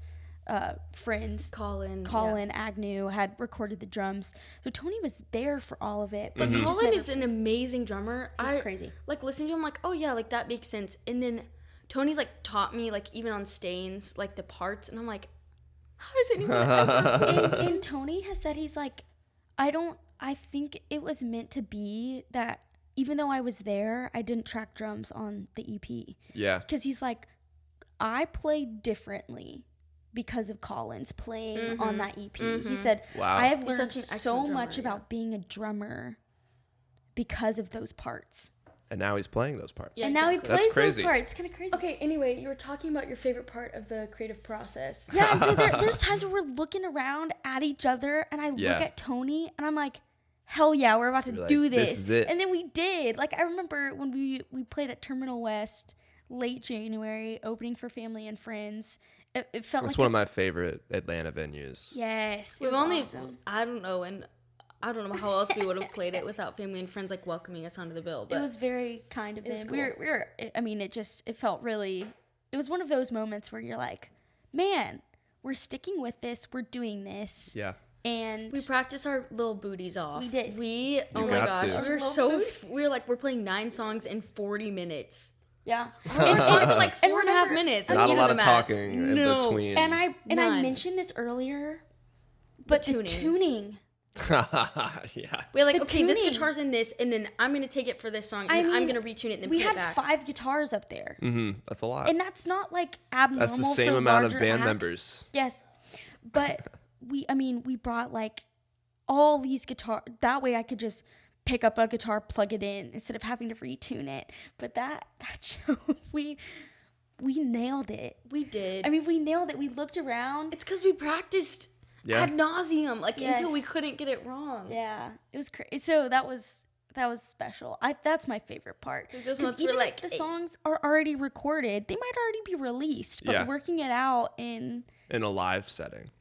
friends, Colin Agnew, had recorded the drums. So Tony was there for all of it. But Colin is an amazing drummer. He's crazy. Like listening to him, like, oh yeah, like that makes sense. And then Tony's like taught me, like even on Stains, like the parts, and I'm like, how does anyone ever play? And Tony has said, he's like, I think it was meant to be that even though I was there, I didn't track drums on the EP. Yeah. Because he's like, I played differently because of Colin's playing on that EP. He said, Wow. I have He's learned such an so excellent much drummer, about being a drummer because of those parts. And now he's playing those parts. Yeah, and now he exactly. plays those crazy. parts. It's kind of crazy. Okay, anyway, you were talking about your favorite part of the creative process. Yeah, and so there's times where we're looking around at each other, and I Yeah. look at Tony, and I'm like, hell yeah, we're about to You're like, do this this. is it. And then we did. Like, I remember when we played at Terminal West late January, opening for family and friends. It felt It's like one of my favorite Atlanta venues. Yes, it We've was only, awesome. I don't know how else we would have played it without family and friends like welcoming us onto the bill. But It was very kind of was them. cool. We were. I mean, it felt really. It was one of those moments where you're like, man, we're sticking with this. We're doing this. Yeah. And we practiced our little booties off. We did. Oh my got gosh, to. we were so. We were like, we're playing 9 songs in 40 minutes. yeah. And songs are like And 4.5 minutes. Not a you lot do of the math. talking in No. between. And I None. mentioned this earlier, but the tunings. tuning. Yeah. We're like, The okay, this tuning. guitar's in this, and then I'm gonna take it for this song, and I then I'm mean, gonna retune it and then we put had it back. 5 guitars up there, That's a lot. and that's not like abnormal. That's the same for amount of larger band acts. members. Yes, but we brought like all these guitar. That way, I could just pick up a guitar, plug it in, instead of having to retune it. But that show, we nailed it. We did. I mean, we nailed it. We looked around. it's because we practiced Yeah. ad nauseum, like Yes. until we couldn't get it wrong. Yeah, it was crazy. So that was special. That's my favorite part. Those Because ones were even like, if the songs are already recorded, they might already be released, but Yeah. working it out in In a live setting.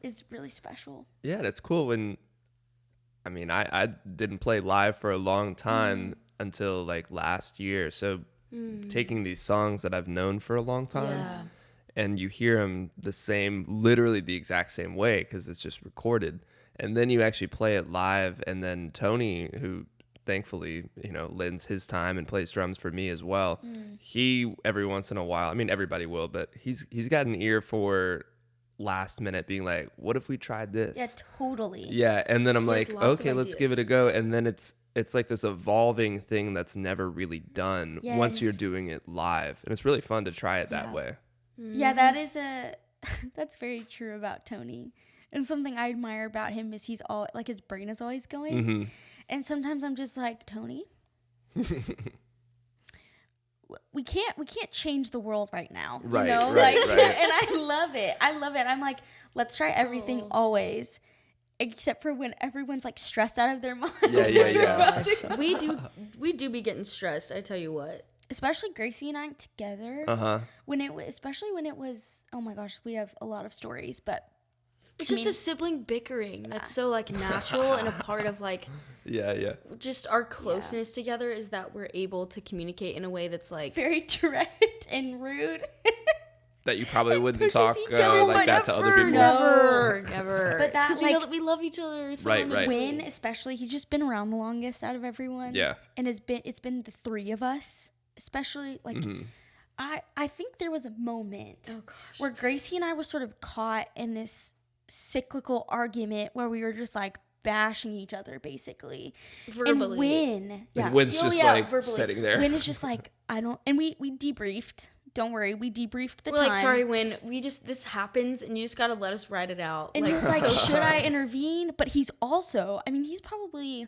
is really special. Yeah, and it's cool when, I mean, I didn't play live for a long time until like last year. So taking these songs that I've known for a long time Yeah. and you hear them literally the exact same way because it's just recorded. And then you actually play it live. And then Tony, who thankfully, lends his time and plays drums for me as well. He, every once in a while, I mean, everybody will, but he's got an ear for last minute being like, what if we tried this? Yeah, totally. Yeah, and then I'm He has like, lots of okay, let's give it ideas. a go. And then it's like this evolving thing that's never really done once Yes. you're doing it live. And it's really fun to try it that Yeah. way. Yeah, that is that's very true about Tony. And something I admire about him is he's all like his brain is always going. Mm-hmm. And sometimes I'm just like, Tony, we can't change the world right now. Right, you know? right, like right. and I love it. I'm like, let's try everything always. Except for when everyone's like stressed out of their mind. Yeah. we do be getting stressed, I tell you what. Especially Gracie and I together. Uh-huh. Especially when it was, oh my gosh, we have a lot of stories, but It's just a sibling bickering that's so like natural and a part of like Yeah. just our closeness together is that we're able to communicate in a way that's like very direct and rude. That you probably wouldn't pushes talk each other like that to other people. Never. But that, because we like- know that we love each other. So Right, right. Win, especially, he's just been around the longest out of everyone. Yeah. And it's been the 3 of us, especially like I think there was a moment where Gracie and I were sort of caught in this cyclical argument where we were just like bashing each other basically. Verbally. And Win, And Wynn's just verbally. sitting there. Win is just like, I don't, and we debriefed don't worry, we debriefed the We're time. like, sorry, Win, this happens, and you just gotta let us ride it out. And like, he was like, so should I sorry. intervene? But he's also, I mean, he's probably,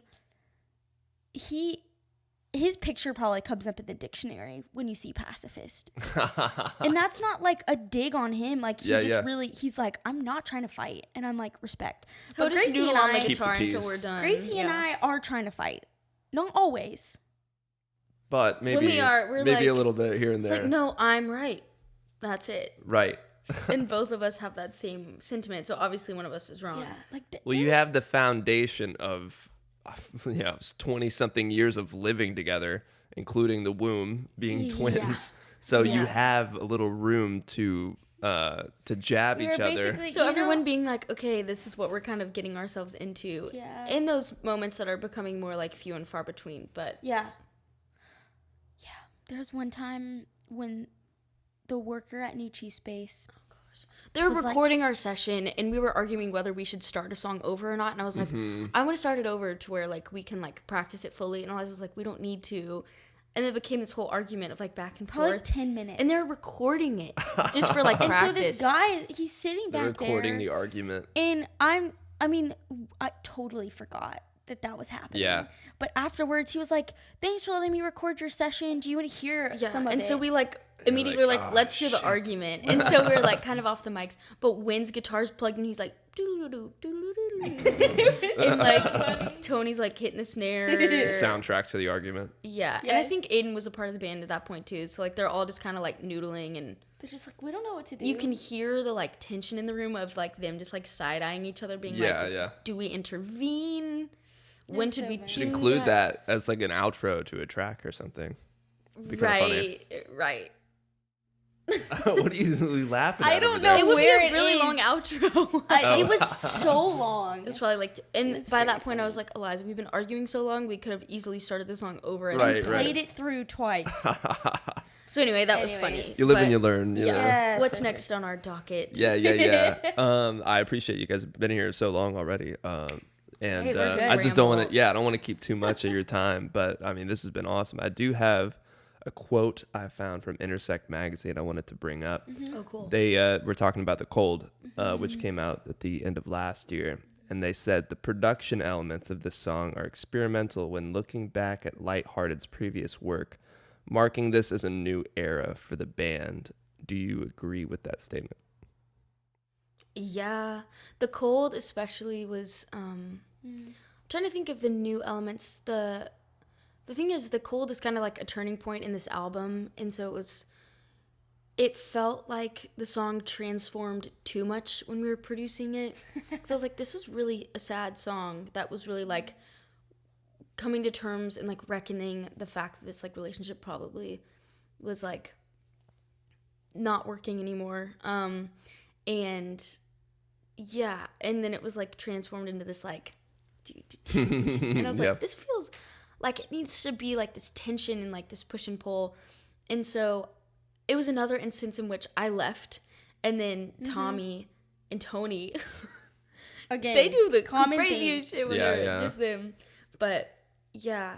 his picture probably comes up in the dictionary when you see pacifist. And that's not like a dig on him. Like, he really, he's like, I'm not trying to fight. And I'm like, respect. He'll But just Gracie noodle and on the I, guitar Keep the until we're peace. done. Gracie and I are trying to fight. Not always. But maybe, When we are, we're maybe a like- little bit here and It's there. like, no, I'm right. That's it. Right. And both of us have that same sentiment. So obviously one of us is wrong. Yeah. Like, Well, you have the foundation of 20-something years of living together, including the womb, being twins. So you have a little room to jab each other. So everyone being like, okay, this is what we're kind of getting ourselves into. Yeah. In those moments that are becoming more like few and far between. But Yeah. There's one time when the worker at New Cheese Space. they were was like- recording our session and we were arguing whether we should start a song over or not. And I was like, I want to start it over to where like we can like practice it fully. And Eliza was like, we don't need to. And it became this whole argument of like back and Probably forth. like 10 minutes. And they're recording it just for like And practice. so this guy, he's sitting They're back recording there. the argument. And I totally forgot that was happening. Yeah. But afterwards, he was like, thanks for letting me record your session. Do you want to hear some of it? And so we like immediately like, were like, "Oh, let's hear the shit." argument. And so we were like kind of off the mics. But Wynn's guitar's plugged in, he's like doo-doo-doo, doo-doo-doo-doo. And like Tony's like hitting the snare. Soundtrack to the argument. Yeah. And I think Aiden was a part of the band at that point too. So like they're all just kind of like noodling and they're just like, we don't know what to do. you can hear the like tension in the room of like them just like side-eyeing each other being Yeah. do we intervene? When should so we funny. Should do include that? that as like an outro to a track or something. Be kinda funny. Right. What are you laughing at? I don't over know there? It would Where be it a really is. long outro. It was so long. It was probably like, and was by very that point, I was like, Eliza, we've been arguing so long, we could have easily started the song over. And Right. Played it through twice. So anyway, that was funny. Anyways. You live and But you learn. You know? Yes, What's okay. next on our docket? Yeah. I appreciate you guys have been here so long already. And Hey, that's good. I just don't want Ramble. to. Yeah, I don't want to keep too much of your time. But I mean, this has been awesome. I do have a quote I found from Intersect magazine I wanted to bring up. Oh, cool. They were talking about The Cold, which came out at the end of last year. And they said the production elements of this song are experimental when looking back at Lighthearted's previous work, marking this as a new era for the band. Do you agree with that statement? Yeah. The Cold especially was, trying to think of the new elements. The thing is, The Cold is kind of like a turning point in this album. And so it felt like the song transformed too much when we were producing it. Because I was like, this was really a sad song that was really like coming to terms and like reckoning the fact that this like relationship probably was like not working anymore. And yeah, and then it was like transformed into this like and I was Yep. like, this feels like it needs to be like this tension and like this push and pull. And so it was another instance in which I left, and then Tommy and Tony, Again, they do the common craziest shit when they're Yeah. just them. But yeah,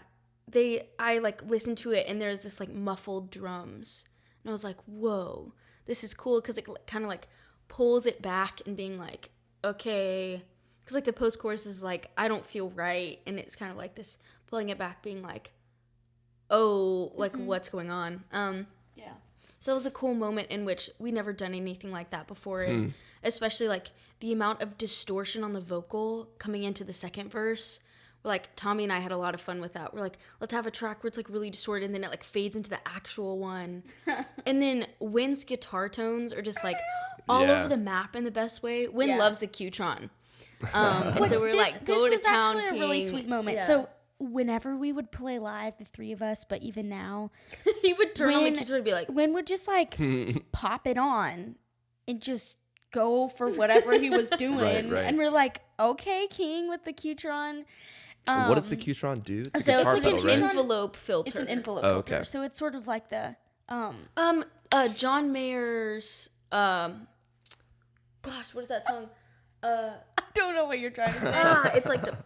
I like listened to it, and there's this like muffled drums, and I was like, whoa, this is cool, because it kind of like pulls it back and being like, okay, because like the post chorus is like, I don't feel right, and it's kind of like this pulling it back, being like, oh, like what's going on? Yeah. So it was a cool moment in which we never done anything like that before, and especially like the amount of distortion on the vocal coming into the second verse. Like Tommy and I had a lot of fun with that. We're like, let's have a track where it's like really distorted, and then it like fades into the actual one. And then Wynn's guitar tones are just like all Yeah. over the map in the best way. Wynn Yeah. loves the Q-tron. And so we're like, go to this was town, actually King. a really sweet moment. Yeah. So whenever we would play live, the three of us, but even now, he would turn on the Wynn- Q-tron and be like, Wynn would just like pop it on and just go for whatever he was doing. Right. And we're like, okay, King with the Q-tron. What does the Q-tron do? It's a so guitar it's like pedal, an right? Q-tron- envelope filter. It's an envelope Oh, filter. okay. So it's sort of like the John Mayer's gosh, what is that song? I don't know what you're trying to say. It's like the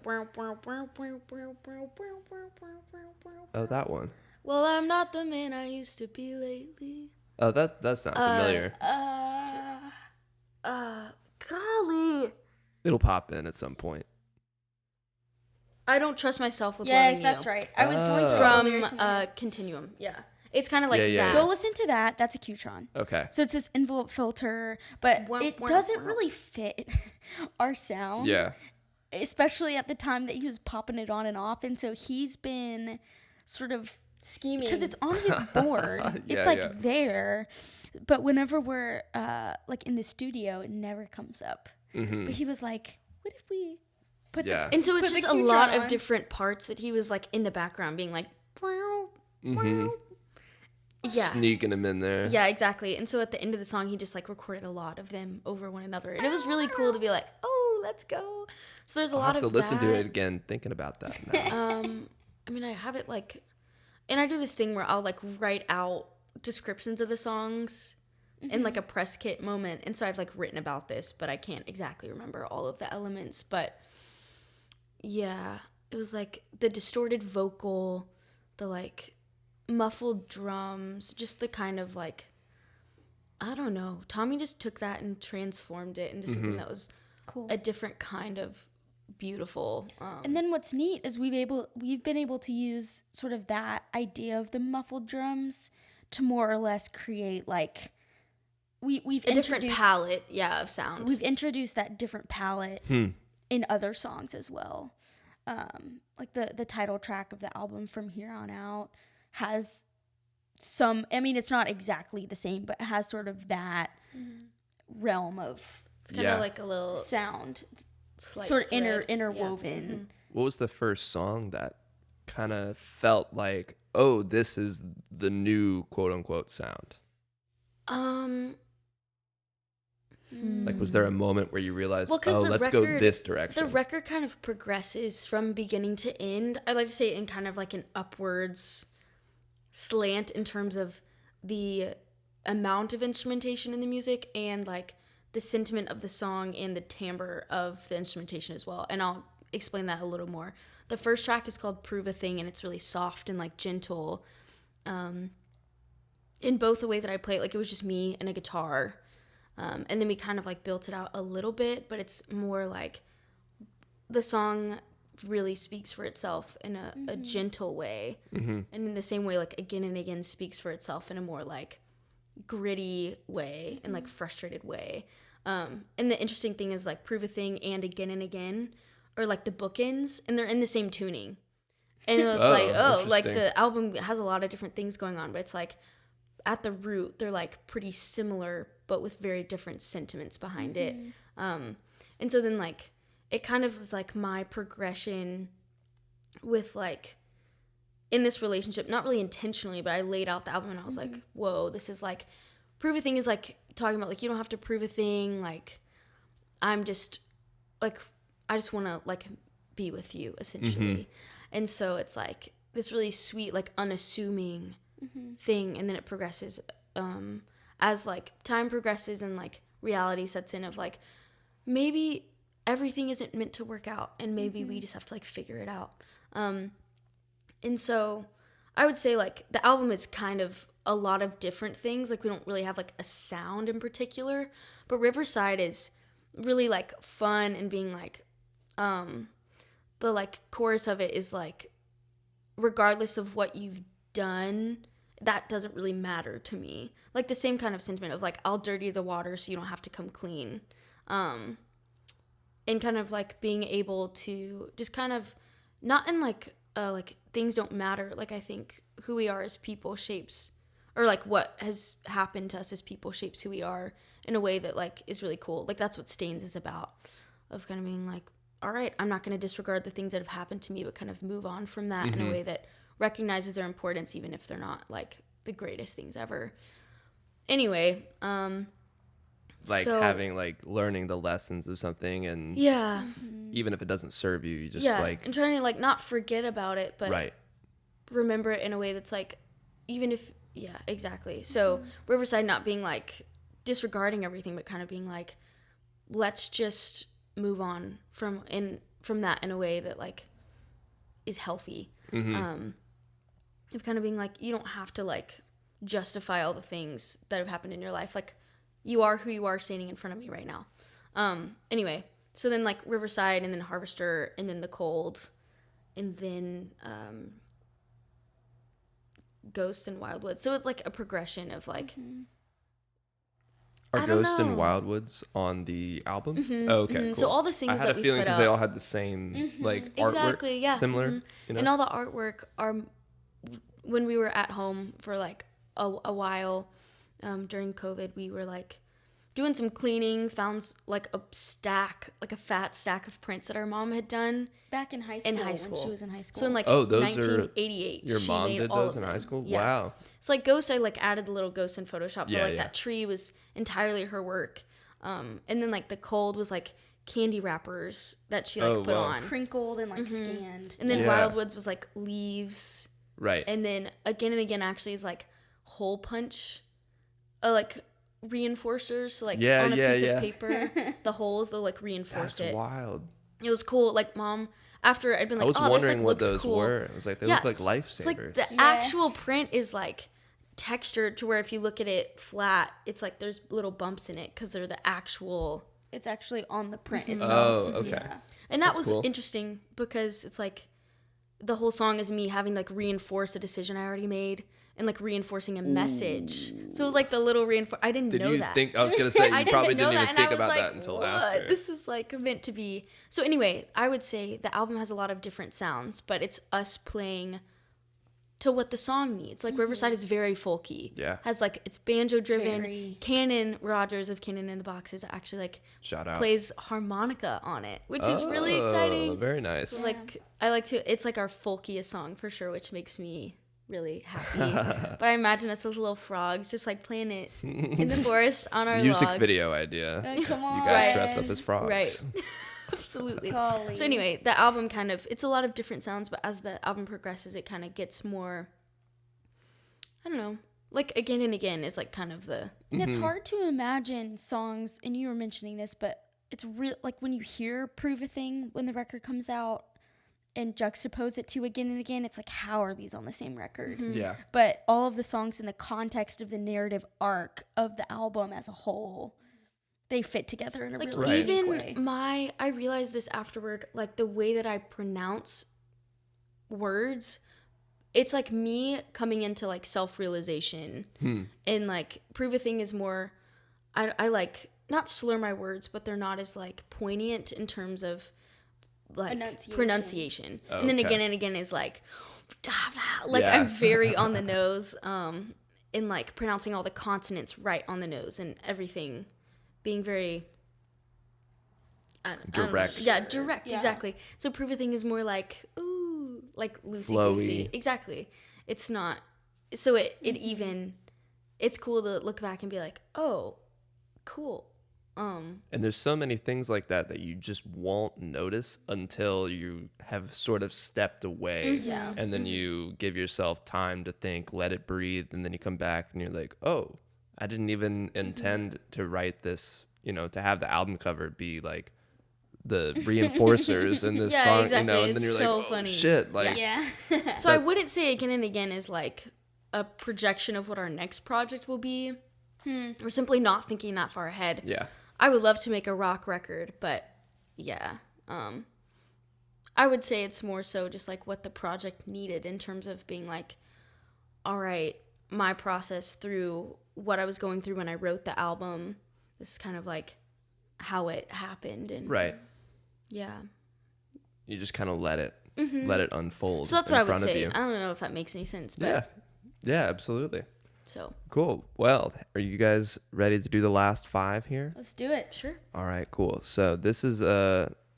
Oh, that one. well, I'm not the man I used to be lately. Oh, that sounds familiar. Golly. It'll pop in at some point. I Don't Trust Myself with Yes, Loving that's You. right. I was going through From the lyrics in my head. Continuum. Yeah. It's kind of like Yeah. that. Go listen to that. That's a Qtron. Okay. So it's this envelope filter, but it doesn't really fit our sound. Yeah. Especially at the time that he was popping it on and off. And so he's been sort of Scheming. because it's on his board. It's like there. But whenever we're like in the studio, it never comes up. Mm-hmm. But he was like, what if we put Yeah. And so it's put just the a lot Qtron of on? different parts that he was like in the background being like, Mm-hmm. yeah. Sneaking them in there. Yeah, exactly. And so at the end of the song, he just like recorded a lot of them over one another. And it was really cool to be like, oh, let's go. So there's a I'll lot have of to listen that. to it again, thinking about that now. I mean, I have it like, and I do this thing where I'll like write out descriptions of the songs in like a press kit moment. And so I've like written about this, but I can't exactly remember all of the elements. But yeah, it was like the distorted vocal, the like muffled drums, just the kind of like, I don't know. Tommy just took that and transformed it into something that was cool. a different kind of beautiful. And then what's neat is we've been able to use sort of that idea of the muffled drums to more or less create like we've a different introduced palette, of sound. We've introduced that different palette in other songs as well. Like the title track of the album From Here On Out has some, I mean, it's not exactly the same, but it has sort of that realm of It's kind of like a little sound, slight sort of thread. interwoven. What was the first song that kind of felt like, oh, this is the new quote unquote sound? Like, was there a moment where you realized, Well, 'cause oh, the let's go record- this direction? The record kind of progresses from beginning to end. I like to say in kind of like an upwards slant in terms of the amount of instrumentation in the music and like the sentiment of the song and the timbre of the instrumentation as well. And I'll explain that a little more. The first track is called Prove a Thing, and it's really soft and like gentle. In both the way that I play it, like it was just me and a guitar. And then we kind of like built it out a little bit, but it's more like the song really speaks for itself in a gentle way. And in the same way, like Again and Again speaks for itself in a more like gritty way and like frustrated way. And the interesting thing is like Prove a Thing and Again are like the bookends, and they're in the same tuning. And it was like the album has a lot of different things going on, but it's like at the root, they're like pretty similar, but with very different sentiments behind it. And so then like, it kind of is like my progression with like, in this relationship, not really intentionally, but I laid out the album and I was like, whoa, this is like, Prove a Thing is like talking about like, you don't have to prove a thing. Like, I'm just like, I just want to like be with you essentially. And so it's like this really sweet, like unassuming thing. And then it progresses, as like time progresses and like reality sets in of like maybe everything isn't meant to work out and maybe we just have to like figure it out. And so I would say like the album is kind of a lot of different things. Like we don't really have like a sound in particular, but Riverside is really like fun and being like the like chorus of it is like regardless of what you've done, that doesn't really matter to me. Like the same kind of sentiment of like, I'll dirty the water so you don't have to come clean. And kind of like being able to just kind of not in like things don't matter. Like I think who we are as people shapes, or like what has happened to us as people shapes who we are in a way that like is really cool. Like that's what Stains is about, of kind of being like, all right, I'm not going to disregard the things that have happened to me, but kind of move on from that in a way that recognizes their importance, even if they're not like the greatest things ever. Anyway, like having like learning the lessons of something, and even if it doesn't serve you, you just like, and trying to like not forget about it, but remember it in a way that's like, even if exactly. So Riverside not being like disregarding everything, but kind of being like, let's just move on from that in a way that like is healthy. Of kind of being like, you don't have to like justify all the things that have happened in your life. Like, you are who you are standing in front of me right now. Anyway, so then like Riverside, and then Harvester, and then The Cold, and then Ghost and Wildwood. So it's like a progression of like. Are I don't Ghost and know. Wildwoods on the album? Mhm, Oh, okay, mhm. cool. So all the I singles had that a we feeling put because they out- all had the same like artwork, Exactly, yeah. similar. Mhm. You know? And all the artwork are when we were at home for like a while during COVID, we were like doing some cleaning, found like a fat stack of prints that our mom had done Back in high school. in high When school. she was in high school. So in like Oh, those are 1988, Your she mom made did all those of in high them. school? Yeah. Wow. So like Ghost, I like added the little ghosts in Photoshop, Yeah, but like yeah. that tree was entirely her work. And then like The Cold was like candy wrappers that she like Oh, put wow. on. crinkled and like scanned. And then Yeah. Wildwoods was like leaves. Right. And then Again and Again actually is like hole punch, like reinforcers. So like Yeah, on a yeah, piece yeah. of paper, the holes they'll like reinforce That's it. wild. It was cool. Like Mom, after I'd been like, I was oh, this wondering like what looks those cool. were. It was like they Yeah, look like it's lifesavers. like the Yeah. actual print is like textured to where if you look at it flat, it's like there's little bumps in it because they're the actual. It's actually on the print Oh, itself. okay. Yeah. And that That's was cool. interesting because it's like the whole song is me having like reinforce a decision I already made and like reinforcing a message. So it was like the little reinforce. I didn't Did know you that. think? I was gonna say I you probably know didn't that, even and think I was about like, that until what? after. This is like meant to be. So anyway, I would say the album has a lot of different sounds, but it's us playing to what the song needs. Like Riverside is very folky. Yeah. Has like it's banjo driven. Very. Cannon Rogers of Cannon in the Boxes actually like Shout out. plays harmonica on it, which is really Oh, exciting. Very nice. Like I like to it's like our folkiest song for sure, which makes me really happy. But I imagine us as little frogs just like playing it in the forest on our Music logs. video idea. Come on. You guys Right. dress up as frogs. Right. Absolutely. Golly. So anyway, the album kind of it's a lot of different sounds, but as the album progresses it kind of gets more I don't know. Like Again and Again is like kind of the And it's hard to imagine songs, and you were mentioning this, but it's real. Like when you hear "Prove a Thing" when the record comes out, and juxtapose it to "Again and Again," it's like, how are these on the same record? Yeah. But all of the songs in the context of the narrative arc of the album as a whole, they fit together in a like really Right. unique even way. I realized this afterward, like the way that I pronounce words, it's like me coming into like self-realization and like Prove a Thing is more I like not slur my words, but they're not as like poignant in terms of like pronunciation. Oh, And then okay. Again and Again is like like Yeah. I'm very on the nose in like pronouncing all the consonants right on the nose and everything being very I don't know. Direct. Yeah, direct, Yeah. exactly. So Prove a Thing is more like ooh, like loosey Flowy. goosey. Exactly. It's not so it even it's cool to look back and be like, oh, cool. And there's so many things like that that you just won't notice until you have sort of stepped away. Yeah. And then you give yourself time to think, let it breathe, and then you come back and you're like, oh, I didn't even intend to write this, to have the album cover be like the reinforcers in this Yeah, song, exactly. and then It's you're so like, oh, funny. shit, like, Yeah. So I wouldn't say Again and Again is like a projection of what our next project will be. We're simply not thinking that far ahead. yeah. I would love to make a rock record, but yeah. I would say it's more so just like what the project needed in terms of being like, all right, my process through what I was going through when I wrote the album. This is kind of like how it happened. And Right. yeah. You just kind of let it unfold. So that's in what I would front of say. you. I don't know if that makes any sense, but Yeah. Yeah, absolutely. so Cool. Well, are you guys ready to do the last 5 here? Let's do it. sure. All right, cool. So this is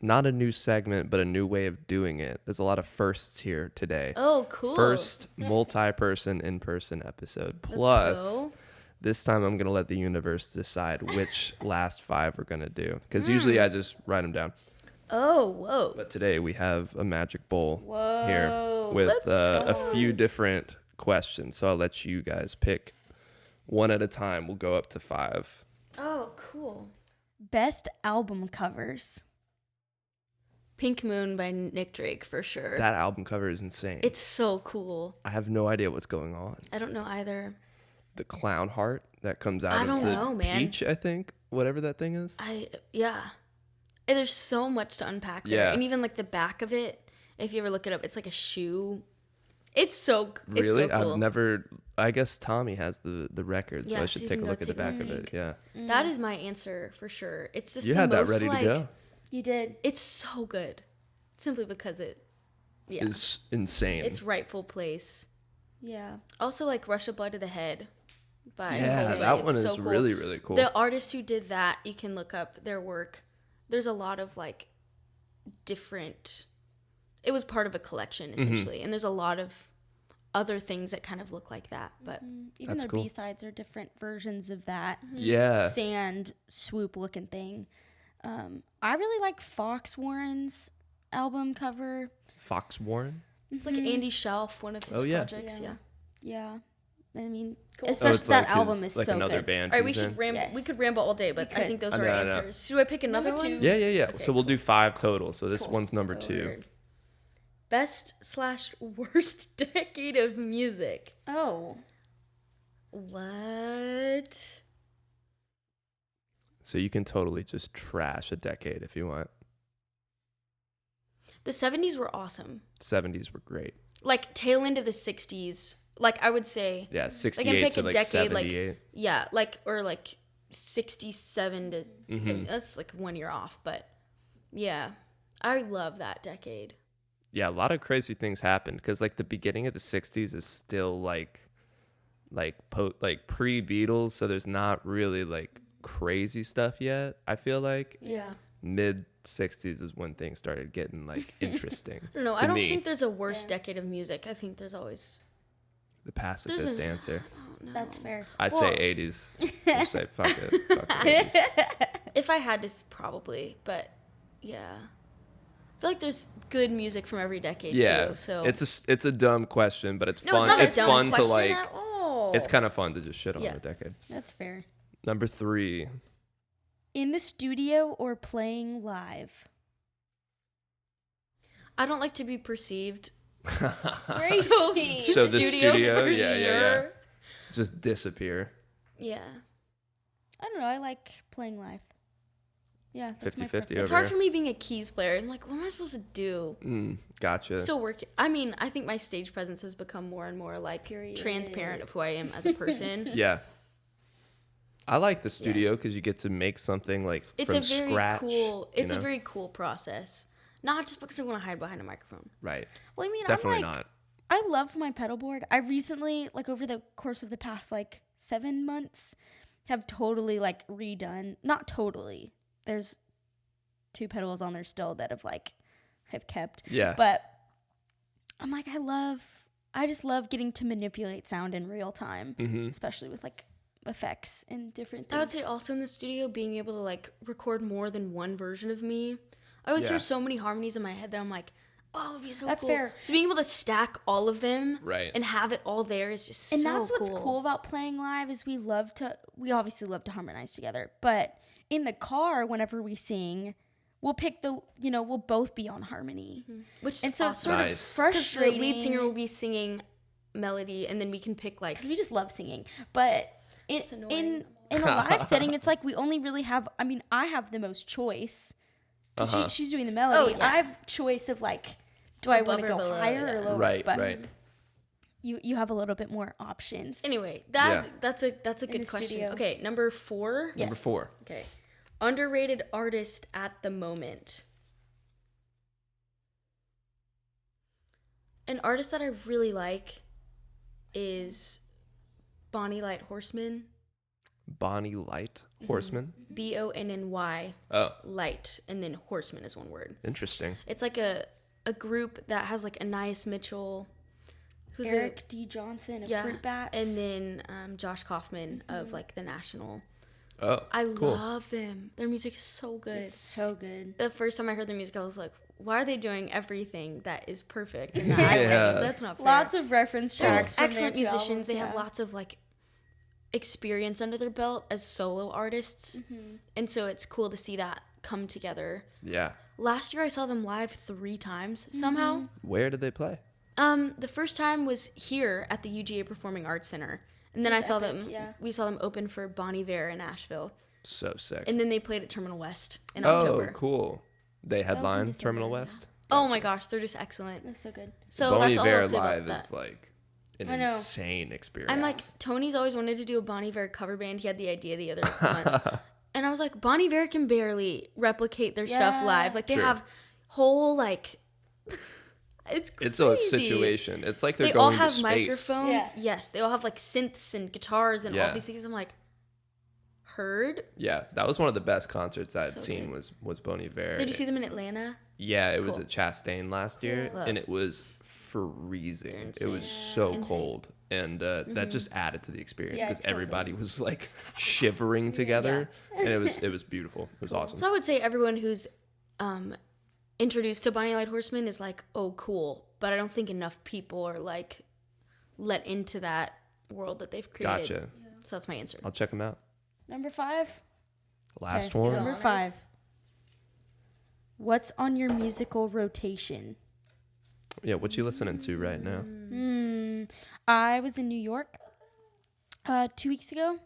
not a new segment, but a new way of doing it. There's a lot of firsts here today. Oh, cool. First multi-person in-person episode. Plus, go. this time I'm going to let the universe decide which last 5 we're going to do. Because usually I just write them down. Oh, whoa. But today we have a magic bowl Whoa, here with let's a go. few different questions. So I'll let you guys pick one at a time. We'll go up to 5. Oh, cool. Best album covers. Pink Moon by Nick Drake for sure. That album cover is insane. It's so cool. I have no idea what's going on. I don't know either. the clown heart that comes out I of don't the know, man. peach, I think, whatever that thing is. Yeah. And there's so much to unpack there. Yeah. And even like the back of it, if you ever look it up, it's like a shoe. It's so Really? it's so cool. I've never. I guess Tommy has the record, so Yeah, I so should you take a can go look at the take a back of peek. it. Yeah. That is my answer for sure. It's just You the had that most, ready like, to go. You did. It's so good. Simply because yeah. Is insane. Its rightful place. Yeah. Also, like Rush of Blood to the Head by yeah, Coldplay. that It's one is so cool. really, really cool. The artists who did that, you can look up their work. There's a lot of like different. It was part of a collection essentially, and there's a lot of other things that kind of look like that. But Even That's their cool. B-sides are different versions of that Yeah. sand swoop looking thing. I really like Fox Warren's album cover. Fox Warren. it's like Andy Shelf, one of his Oh, yeah. projects. Yeah. Yeah. Yeah. I mean, Cool. especially it's that like album his, is like so another good. band. All right, we he's should in. ramble. Yes. We could ramble all day, but We I could. think those I are know, our I know. answers. Should I pick another Number one? two. Yeah. Okay, So we'll do 5 total. So this Cool. one's number 2. Word. Best/worst decade of music. Oh. What? So you can totally just trash a decade if you want. The 70s were awesome. 70s were great. Like tail end of the 60s. Like I would say, Yeah, pick 68 to a like decade, like- 78. yeah, like or like 67 to Mm-hmm. 70. That's like 1 year off, but yeah, I love that decade. Yeah, a lot of crazy things happened because like the beginning of the 60s is still like pre-Beatles, so there's not really like crazy stuff yet. I feel like Yeah. mid 60s is when things started getting like interesting. I don't know. to I don't me. think there's a worst decade of music. I think there's always. The pacifist answer. No. That's fair. I Well- say 80s. Just say fuck it. Fuck it 80s. If I had to, probably, but yeah. I feel like there's good music from every decade Yeah, too. So it's a dumb question, but it's no, fun. it's not a It's dumb fun to question like. at all. It's kind of fun to just shit on Yeah. a decade. That's fair. Number 3. In the studio or playing live? I don't like to be perceived. Gracie. So the studio, for yeah. sure. Just disappear. Yeah. I don't know. I like playing live. Yeah, that's my 50-50 preference. It's hard for me being a keys player. I'm like, what am I supposed to do? Gotcha. Still working. I mean, I think my stage presence has become more and more like transparent of who I am as a person. Yeah. I like the studio because you get to make something like It's from a very scratch. cool. It's you a know? very cool process. Not just because I want to hide behind a microphone. right. Well, I mean, Definitely I'm like, not. I love my pedal board. I recently, like over the course of the past like 7 months, have totally like redone. Not totally. There's 2 pedals on there still that have kept. Yeah. But I'm like, I just love getting to manipulate sound in real time, especially with like effects and different things. I would say also in the studio, being able to like record more than one version of me. I always Yeah. hear so many harmonies in my head that I'm like, oh, it'd be so That's cool. fair. So being able to stack all of them Right. and have it all there is just And so that's what's cool about playing live is we obviously love to harmonize together, but in the car whenever we sing, we'll pick we'll both be on harmony. Which is And so it's awesome. sort Nice. of 'Cause frustrating. the lead singer will be singing melody and then we can pick like because we just love singing. But in annoying. a live setting, it's like we only really have. I mean, I have the most choice. 'Cause she's doing the melody. Oh, yeah. I have choice of like, do I want Above to or go below, higher yeah. or lower? Right. But Right. you have a little bit more options. Anyway, Yeah. that's a good the question. studio. Okay, number 4. Yeah. Number 4. Okay. Underrated artist at the moment. An artist that I really like is Bonnie Light Horseman. Bonnie Light Horseman. Bonny Oh, Light, and then Horseman is one word. interesting. It's like a group that has like Anais Mitchell, who's Eric D. Johnson of Fruit Bats. and then Josh Kaufman of like The National. Oh, I cool. love them. Their music is so good. It's so good. The first time I heard their music, I was like, why are they doing everything that is perfect in the highway? Yeah. That's not fair. Lots of reference They're tracks. just from excellent their 2 musicians. albums, They have yeah. lots of like experience under their belt as solo artists. And so it's cool to see that come together. Yeah. Last year I saw them live 3 times somehow. Where did they play? The first time was here at the UGA Performing Arts Center. And then That's I saw epic, them. yeah. We saw them open for Bon Iver in Asheville. So sick. And then they played at Terminal West in October. Oh, cool. They headline December, Terminal yeah. West. Oh my gosh, they're just excellent. That's so good. So Bon that's all Iver I'll say live about is that. like an I know. insane experience. I'm like, Tony's always wanted to do a Bon Iver cover band. He had the idea the other month. And I was like, Bon Iver can barely replicate their stuff live. Like, they Sure. have whole, like, it's crazy. it's a situation. It's like they're They all going have to space. microphones. Yeah. Yes, they all have, like, synths and guitars and Yeah. all these things. I'm like, heard? Yeah, that was one of the best concerts I'd So seen good. was Bon Iver. Did you see them in Atlanta? Yeah, it was Cool. at Chastain last year, Love. and it was freezing. They're It was insane. so Insane. cold, and that just added to the experience Yeah, because it's so everybody was like shivering together, and it was beautiful. It was awesome. So I would say everyone who's introduced to Bonnie Light Horseman is like, oh, cool. But I don't think enough people are like let into that world that they've created. Gotcha. So that's my answer. I'll check them out. Number 5. Last Okay, one. Number 5. What's on your musical rotation? Yeah, what you listening to right now? I was in New York 2 weeks ago,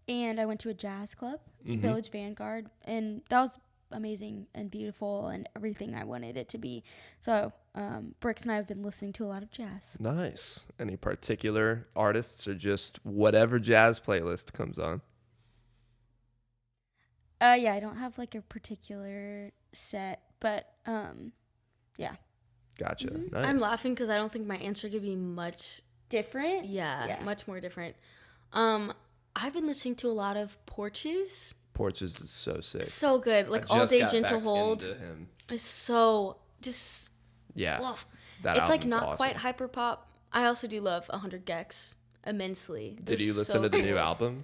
and I went to a jazz club, Village Vanguard, and that was amazing and beautiful and everything I wanted it to be. So Brooks and I have been listening to a lot of jazz. Nice. Any particular artists or just whatever jazz playlist comes on? Yeah, I don't have like a particular set, but yeah. Gotcha. Nice. I'm laughing because I don't think my answer could be much, Different? yeah, much more different. I've been listening to a lot of Porches. Porches is so sick. So good. Like I All just Day got Gentle back Hold into him. is so just, Yeah. ugh. That It's like album's not awesome. quite hyper pop. I also do love 100 Gex immensely. Did They're you listen so to the cool. new album?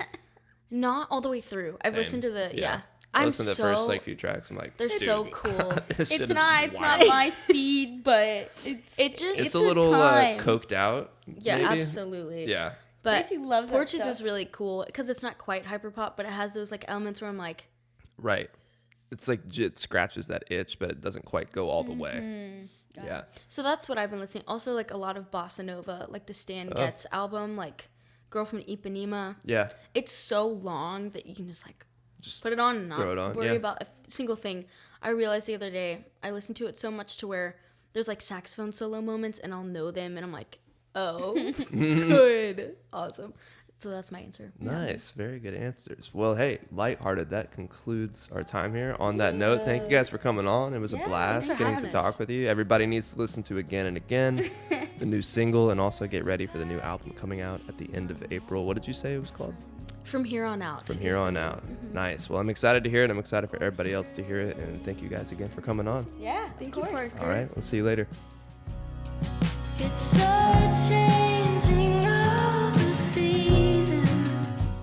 Not all the way through. I've Same. listened to the, yeah. I I'm listened to so, the first like few tracks. I'm like, they're dude, so cool. this shit It's is not. It's not wild. my speed, but it's It just, It's It's a a little time. coked out. yeah, maybe? absolutely. Yeah. But Gracie loves that Porches stuff. is really cool because it's not quite hyper pop, but it has those like elements where I'm like, Right. It's like it scratches that itch, but it doesn't quite go all the way. Mm-hmm. Yeah. so that's what I've been listening. Also, like a lot of bossa nova, like the Stan Getz album, like Girl from Ipanema. Yeah. It's so long that you can just like put it on and not throw it on, worry yeah. about a single thing. I realized the other day I listened to it so much to where there's like saxophone solo moments and I'll know them and I'm like, oh, good, awesome. So that's my answer. Nice. Very good answers. Well, hey, Lighthearted, that concludes our time here. On that note, thank you guys for coming on. It was a blast thanks for getting to having talk us. with you. Everybody needs to listen to Again and Again, the new single, and also get ready for the new album coming out at the end of April. What did you say it was called? From here on out. From here on out. Nice. Well, I'm excited to hear it. I'm excited for everybody else to hear it. And thank you guys again for coming on. Yeah, Thank of you, course. Parker. All right. We'll see you later. It's a changing of the season.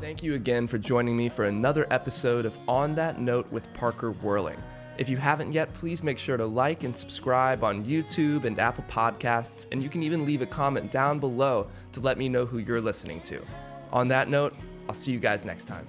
Thank you again for joining me for another episode of On That Note with Parker Whirling. If you haven't yet, please make sure to like and subscribe on YouTube and Apple Podcasts, and you can even leave a comment down below to let me know who you're listening to. On that note, I'll see you guys next time.